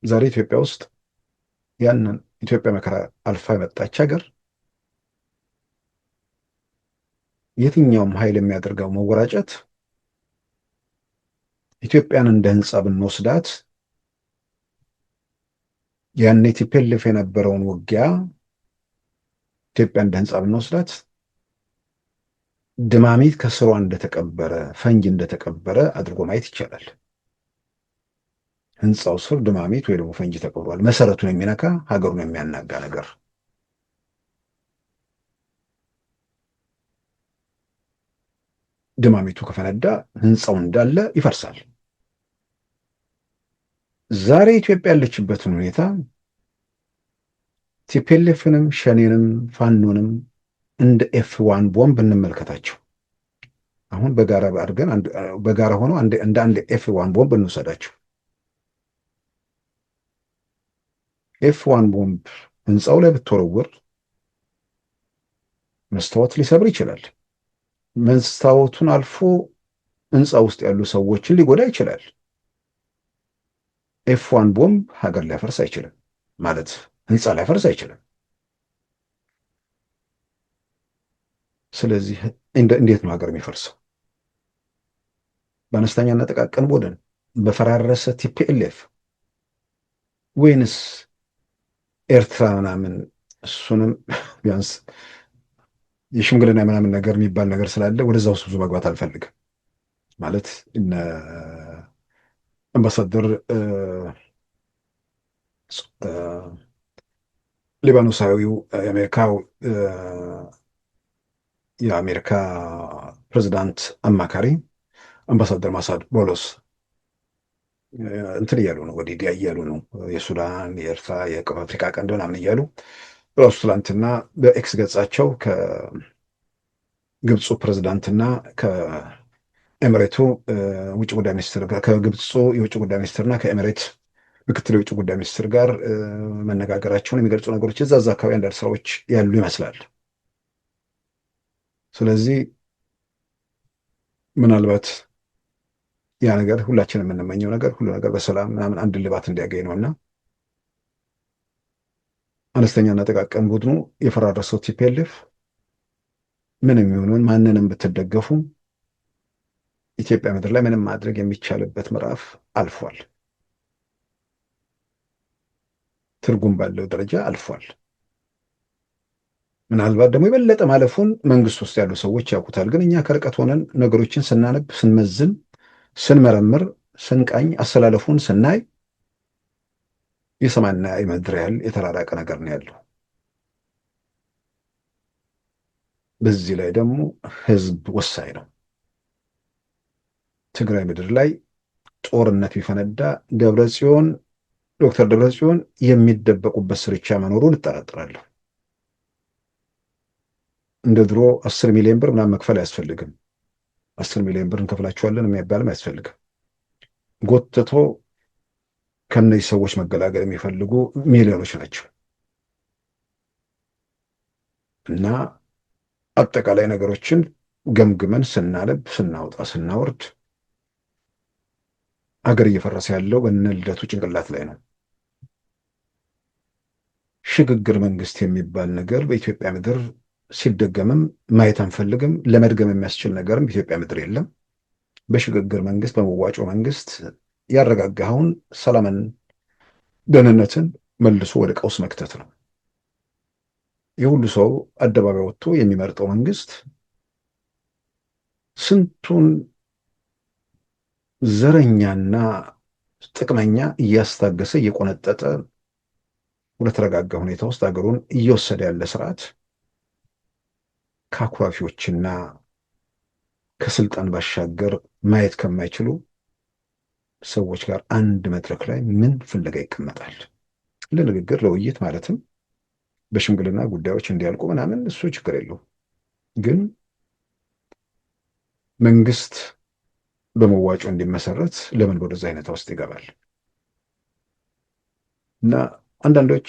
ዛሬ ኢትዮጵያ ውስጥ ያንን ኢትዮጵያ መከራ አልፋ የመጣች ሀገር የትኛውም ኃይል የሚያደርገው መወራጨት ኢትዮጵያን እንደ ህንፃ ብንወስዳት ያኔ ቲፒኤልኤፍ የነበረውን ውጊያ ኢትዮጵያ እንደ ህንፃ ብንወስዳት ድማሚት ከስሯ እንደተቀበረ ፈንጅ እንደተቀበረ አድርጎ ማየት ይቻላል። ህንፃው ስር ድማሚት ወይ ደግሞ ፈንጅ ተቀብሯል። መሰረቱን የሚነካ ሀገሩን የሚያናጋ ነገር ድማሚቱ ከፈነዳ ህንፃው እንዳለ ይፈርሳል። ዛሬ ኢትዮጵያ ያለችበትን ሁኔታ ቲፒኤልኤፍንም ሸኔንም ፋኖንም እንደ F1 ቦምብ እንመልከታቸው። አሁን በጋራ አድርገን በጋራ ሆነው እንደ አንድ F1 ቦምብ እንውሰዳቸው። F1 ቦምብ ህንፃው ላይ ብትወረውር መስታወት ሊሰብር ይችላል። መስታወቱን አልፎ ህንፃ ውስጥ ያሉ ሰዎችን ሊጎዳ ይችላል። ኤፍ1 ቦምብ ሀገር ሊያፈርስ አይችልም ማለት ህንፃ ሊያፈርስ አይችልም። ስለዚህ እንዴት ነው ሀገር የሚፈርሰው? በአነስተኛና ጥቃቅን ቡድን፣ በፈራረሰ ቲፒኤልኤፍ ወይንስ ኤርትራ ምናምን? እሱንም ቢያንስ የሽምግልና ምናምን ነገር የሚባል ነገር ስላለ ወደዛ ውስጥ ብዙ መግባት አልፈልግም። ማለት እነ አምባሳደር ሊባኖሳዊው የአሜሪካ ፕሬዚዳንት አማካሪ አምባሳደር ማሳድ ቦሎስ እንትን እያሉ ነው፣ ወዲህ እያሉ ነው። የሱዳን፣ የኤርትራ፣ የቀይ አፍሪካ ቀንድ ምናምን እያሉ ራሱ ትላንትና በኤክስ ገጻቸው ከግብፁ ፕሬዚዳንትና ከኤምሬቱ ውጭ ጉዳይ ሚኒስትር ጋር ከግብፁ የውጭ ጉዳይ ሚኒስትርና ከኤምሬት ምክትል የውጭ ጉዳይ ሚኒስትር ጋር መነጋገራቸውን የሚገልጹ ነገሮች እዛ አካባቢ አንዳንድ ስራዎች ያሉ ይመስላል። ስለዚህ ምናልባት ያ ነገር ሁላችን የምንመኘው ነገር ሁሉ ነገር በሰላም ምናምን አንድ ልባት እንዲያገኝ ነውና አነስተኛና ጥቃቅን ቡድኑ የፈራረሰው ቲፒኤልኤፍ ምንም ይሁን ማንንም ብትደገፉ ኢትዮጵያ ምድር ላይ ምንም ማድረግ የሚቻልበት ምዕራፍ አልፏል። ትርጉም ባለው ደረጃ አልፏል። ምናልባት ደግሞ የበለጠ ማለፉን መንግስት ውስጥ ያሉ ሰዎች ያውቁታል። ግን እኛ ከርቀት ሆነን ነገሮችን ስናነብ፣ ስንመዝን፣ ስንመረምር፣ ስንቃኝ፣ አሰላለፉን ስናይ የሰማይና የምድር ያህል የተራራቀ ነገር ነው ያለው። በዚህ ላይ ደግሞ ህዝብ ወሳኝ ነው። ትግራይ ምድር ላይ ጦርነት ቢፈነዳ ዶክተር ደብረጽዮን የሚደበቁበት ስርቻ መኖሩን እጠራጠራለሁ። እንደ ድሮ 10 ሚሊዮን ብር ምናምን መክፈል አያስፈልግም። 10 ሚሊዮን ብር እንከፍላቸዋለን የሚባልም አያስፈልግም። ጎትቶ ከነዚህ ሰዎች መገላገል የሚፈልጉ ሚሊዮኖች ናቸው እና አጠቃላይ ነገሮችን ገምግመን ስናነብ፣ ስናወጣ፣ ስናወርድ አገር እየፈረሰ ያለው በእነ ልደቱ ጭንቅላት ላይ ነው። ሽግግር መንግስት የሚባል ነገር በኢትዮጵያ ምድር ሲደገምም ማየት አንፈልግም። ለመድገም የሚያስችል ነገርም በኢትዮጵያ ምድር የለም። በሽግግር መንግስት፣ በመዋጮ መንግስት ያረጋጋኸውን ሰላምን፣ ደህንነትን መልሶ ወደ ቀውስ መክተት ነው። የሁሉ ሰው አደባባይ ወጥቶ የሚመርጠው መንግስት ስንቱን ዘረኛና ጥቅመኛ እያስታገሰ እየቆነጠጠ ወደ ተረጋጋ ሁኔታ ውስጥ ሀገሩን እየወሰደ ያለ ስርዓት ከአኩራፊዎችና ከስልጣን ባሻገር ማየት ከማይችሉ ሰዎች ጋር አንድ መድረክ ላይ ምን ፍለጋ ይቀመጣል? ለንግግር ለውይይት ማለትም በሽምግልና ጉዳዮች እንዲያልቁ ምናምን እሱ ችግር የለው። ግን መንግስት በመዋጮ እንዲመሰረት ለምን ወደዛ አይነት ውስጥ ይገባል? እና አንዳንዶች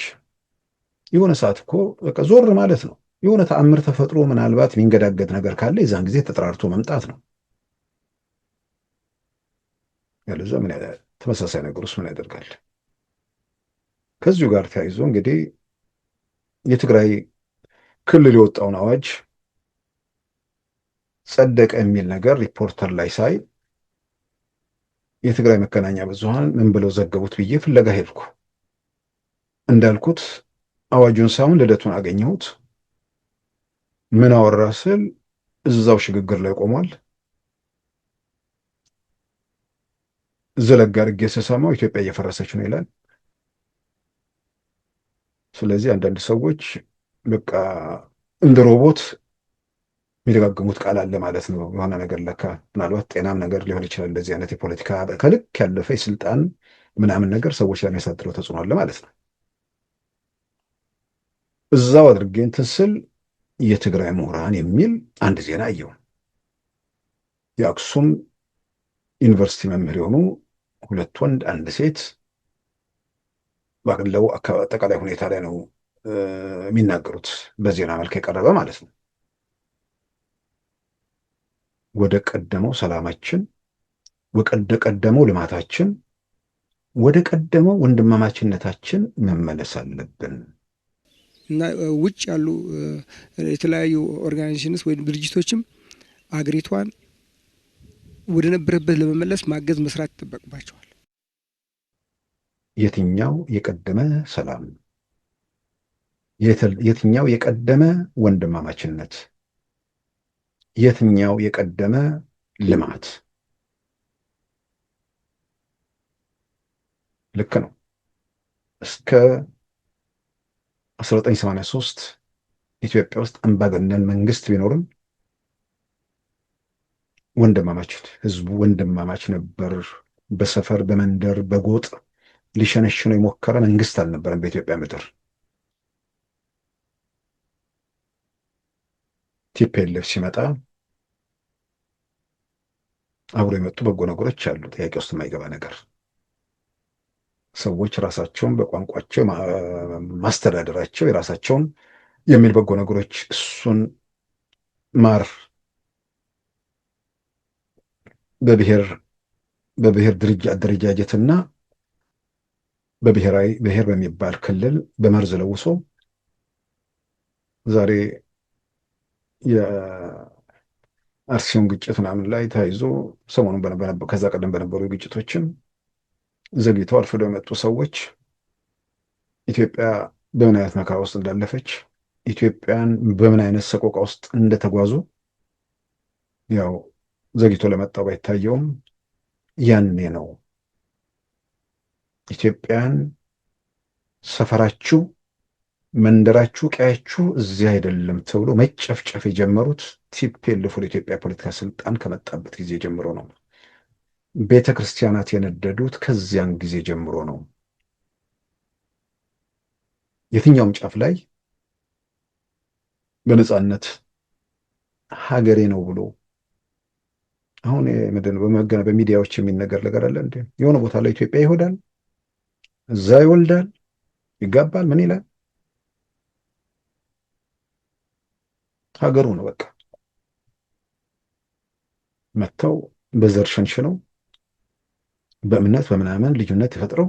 የሆነ ሰዓት እኮ በቃ ዞር ማለት ነው። የሆነ ተአምር ተፈጥሮ ምናልባት የሚንገዳገድ ነገር ካለ የዛን ጊዜ ተጠራርቶ መምጣት ነው። ያለዛ ምን ተመሳሳይ ነገር ውስጥ ምን ያደርጋል? ከዚሁ ጋር ተያይዞ እንግዲህ የትግራይ ክልል የወጣውን አዋጅ ጸደቀ የሚል ነገር ሪፖርተር ላይ ሳይ የትግራይ መገናኛ ብዙሃን ምን ብለው ዘገቡት ብዬ ፍለጋ ሄድኩ። እንዳልኩት አዋጁን ሳይሆን ልደቱን አገኘሁት። ምን አወራ ስል እዛው ሽግግር ላይ ቆሟል። ዘለግ አድርጌ ስሰማው ኢትዮጵያ እየፈረሰች ነው ይላል። ስለዚህ አንዳንድ ሰዎች በቃ እንደ ሮቦት የሚደጋግሙት ቃል አለ ማለት ነው። የሆነ ነገር ለካ ምናልባት ጤናም ነገር ሊሆን ይችላል። እንደዚህ አይነት የፖለቲካ ከልክ ያለፈ የስልጣን ምናምን ነገር ሰዎች ላይ የሚያሳድረው ተጽዕኖ አለ ማለት ነው። እዛው አድርጌ እንትን ስል የትግራይ ምሁራን የሚል አንድ ዜና አየሁ። የአክሱም ዩኒቨርሲቲ መምህር የሆኑ 2 ወንድ 1 ሴት ባለው አጠቃላይ ሁኔታ ላይ ነው የሚናገሩት። በዜና መልክ የቀረበ ማለት ነው። ወደ ቀደመው ሰላማችን፣ ወደ ቀደመው ልማታችን፣ ወደ ቀደመው ወንድማማችነታችን መመለስ አለብን እና ውጭ ያሉ የተለያዩ ኦርጋናይዜሽንስ ወይም ድርጅቶችም አገሪቷን ወደ ነበረበት ለመመለስ ማገዝ መስራት ይጠበቅባቸዋል። የትኛው የቀደመ ሰላም፣ የትኛው የቀደመ ወንድማማችነት፣ የትኛው የቀደመ ልማት? ልክ ነው። እስከ 1983 ኢትዮጵያ ውስጥ አምባገነን መንግስት ቢኖርም ህዝቡ ወንድማማች ነበር። በሰፈር በመንደር በጎጥ ሊሸነሽነው የሞከረ መንግስት አልነበረም በኢትዮጵያ ምድር። ቲፒኤልኤፍ ሲመጣ አብሮ የመጡ በጎ ነገሮች አሉ፣ ጥያቄ ውስጥ የማይገባ ነገር። ሰዎች ራሳቸውን በቋንቋቸው ማስተዳደራቸው የራሳቸውን የሚል በጎ ነገሮች፣ እሱን ማር በብሔር ድርጅት አደረጃጀትና ብሔር በሚባል ክልል በመርዝ ለውሶ ዛሬ የአርሲውን ግጭት ምናምን ላይ ተያይዞ ሰሞኑን ከዛ ቀደም በነበሩ ግጭቶችም ዘግይተው አርፍደው የመጡ ሰዎች ኢትዮጵያ በምን አይነት መከራ ውስጥ እንዳለፈች፣ ኢትዮጵያን በምን አይነት ሰቆቃ ውስጥ እንደተጓዙ ያው ዘግይቶ ለመጣው ባይታየውም ያኔ ነው ኢትዮጵያን ሰፈራችሁ፣ መንደራችሁ፣ ቀያችሁ እዚህ አይደለም ተብሎ መጨፍጨፍ የጀመሩት ቲፒኤልኤፍ ወደ ኢትዮጵያ ፖለቲካ ስልጣን ከመጣበት ጊዜ ጀምሮ ነው። ቤተ ክርስቲያናት የነደዱት ከዚያን ጊዜ ጀምሮ ነው። የትኛውም ጫፍ ላይ በነፃነት ሀገሬ ነው ብሎ አሁን በሚዲያዎች የሚነገር ነገር አለ እንዴ? የሆነ ቦታ ላይ ኢትዮጵያ ይሆዳል፣ እዛ ይወልዳል፣ ይጋባል፣ ምን ይላል? ሀገሩ ነው በቃ። መጥተው በዘር ሸንሽነው በእምነት በምናምን ልዩነት የፈጥረው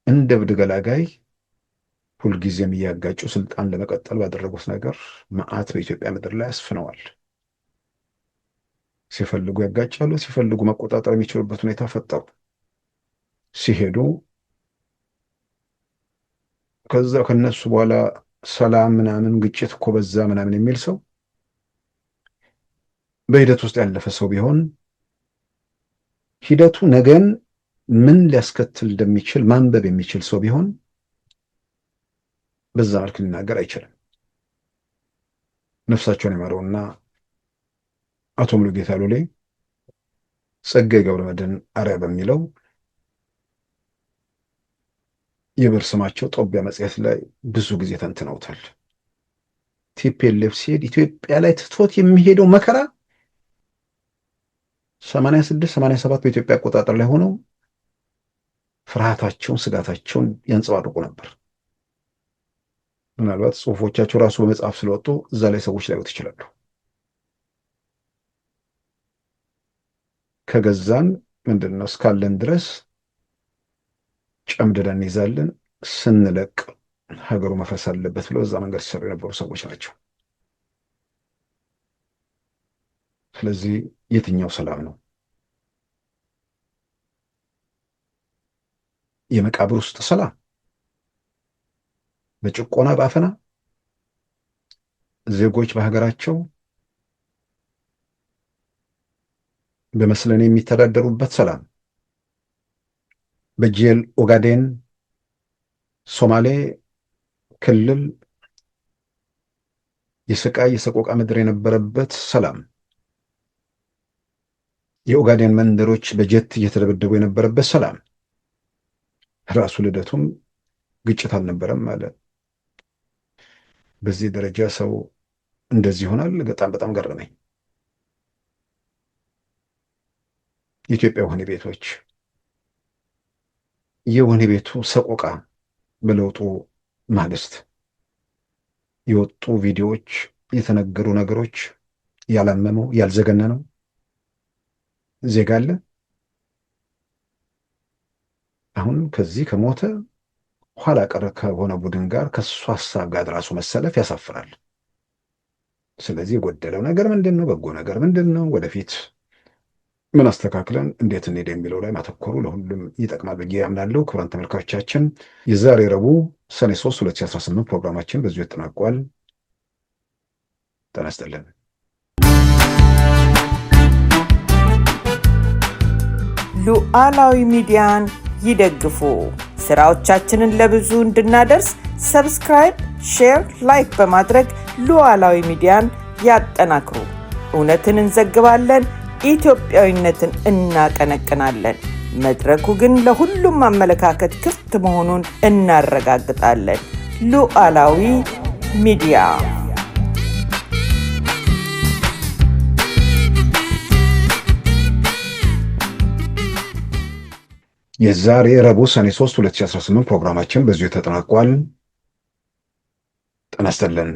እንደ እብድ ገላጋይ ሁልጊዜም እያጋጩ ስልጣን ለመቀጠል ባደረጉት ነገር መዓት በኢትዮጵያ ምድር ላይ አስፍነዋል። ሲፈልጉ ያጋጫሉ፣ ሲፈልጉ መቆጣጠር የሚችሉበት ሁኔታ ፈጠሩ። ሲሄዱ ከዛ ከነሱ በኋላ ሰላም ምናምን ግጭት እኮ በዛ ምናምን የሚል ሰው በሂደት ውስጥ ያለፈ ሰው ቢሆን ሂደቱ ነገን ምን ሊያስከትል እንደሚችል ማንበብ የሚችል ሰው ቢሆን በዛ መልክ ሊናገር አይችልም። ነፍሳቸውን የማረውና አቶ ሙሉጌታ ሉሌ ጸጋዬ ገብረመድህን አርአያ በሚለው የብዕር ስማቸው ጦቢያ መጽሔት ላይ ብዙ ጊዜ ተንትነውታል። ቲፒኤልኤፍ ሲሄድ ኢትዮጵያ ላይ ትቶት የሚሄደው መከራ 86 87 በኢትዮጵያ አቆጣጠር ላይ ሆነው ፍርሃታቸውን፣ ስጋታቸውን ያንጸባርቁ ነበር። ምናልባት ጽሁፎቻቸው ራሱ በመጽሐፍ ስለወጡ እዛ ላይ ሰዎች ላይወት ይችላሉ። ከገዛን ምንድነው እስካለን ድረስ ጨምድደን እንይዛለን፣ ስንለቅ ሀገሩ መፍረስ አለበት ብለው እዛ መንገድ ሲሰሩ የነበሩ ሰዎች ናቸው። ስለዚህ የትኛው ሰላም ነው? የመቃብር ውስጥ ሰላም፣ በጭቆና በአፈና ዜጎች በሀገራቸው በመስለን የሚተዳደሩበት ሰላም፣ በጄል ኦጋዴን ሶማሌ ክልል የስቃይ የሰቆቃ ምድር የነበረበት ሰላም፣ የኦጋዴን መንደሮች በጀት እየተደበደቡ የነበረበት ሰላም። ራሱ ልደቱም ግጭት አልነበረም ማለት። በዚህ ደረጃ ሰው እንደዚህ ይሆናል? በጣም ገረመኝ። የኢትዮጵያ ወህኒ ቤቶች የወህኒ ቤቱ ሰቆቃ በለውጡ ማግስት የወጡ ቪዲዮዎች፣ የተነገሩ ነገሮች ያላመመው ያልዘገነነው ዜጋ አለ። አሁን ከዚህ ከሞተ ኋላ ቀር ከሆነ ቡድን ጋር ከሱ ሀሳብ ጋር ራሱ መሰለፍ ያሳፍራል። ስለዚህ የጎደለው ነገር ምንድን ነው? በጎ ነገር ምንድን ነው? ወደፊት ምን አስተካክለን እንዴት እንሄድ የሚለው ላይ ማተኮሩ ለሁሉም ይጠቅማል ብዬ ያምናለሁ። ክቡራን ተመልካቾቻችን የዛሬ ረቡዕ ሰኔ 3 2018 ፕሮግራማችን በዚሁ ተጠናቋል። ጤና ይስጥልን። ሉዓላዊ ሚዲያን ይደግፉ። ስራዎቻችንን ለብዙ እንድናደርስ ሰብስክራይብ፣ ሼር፣ ላይክ በማድረግ ሉዓላዊ ሚዲያን ያጠናክሩ። እውነትን እንዘግባለን፣ ኢትዮጵያዊነትን እናቀነቅናለን። መድረኩ ግን ለሁሉም አመለካከት ክፍት መሆኑን እናረጋግጣለን። ሉዓላዊ ሚዲያ የዛሬ ረቡዕ ሰኔ 3 2018 ፕሮግራማችን በዚሁ ተጠናቋል። ጤና ይስጥልን።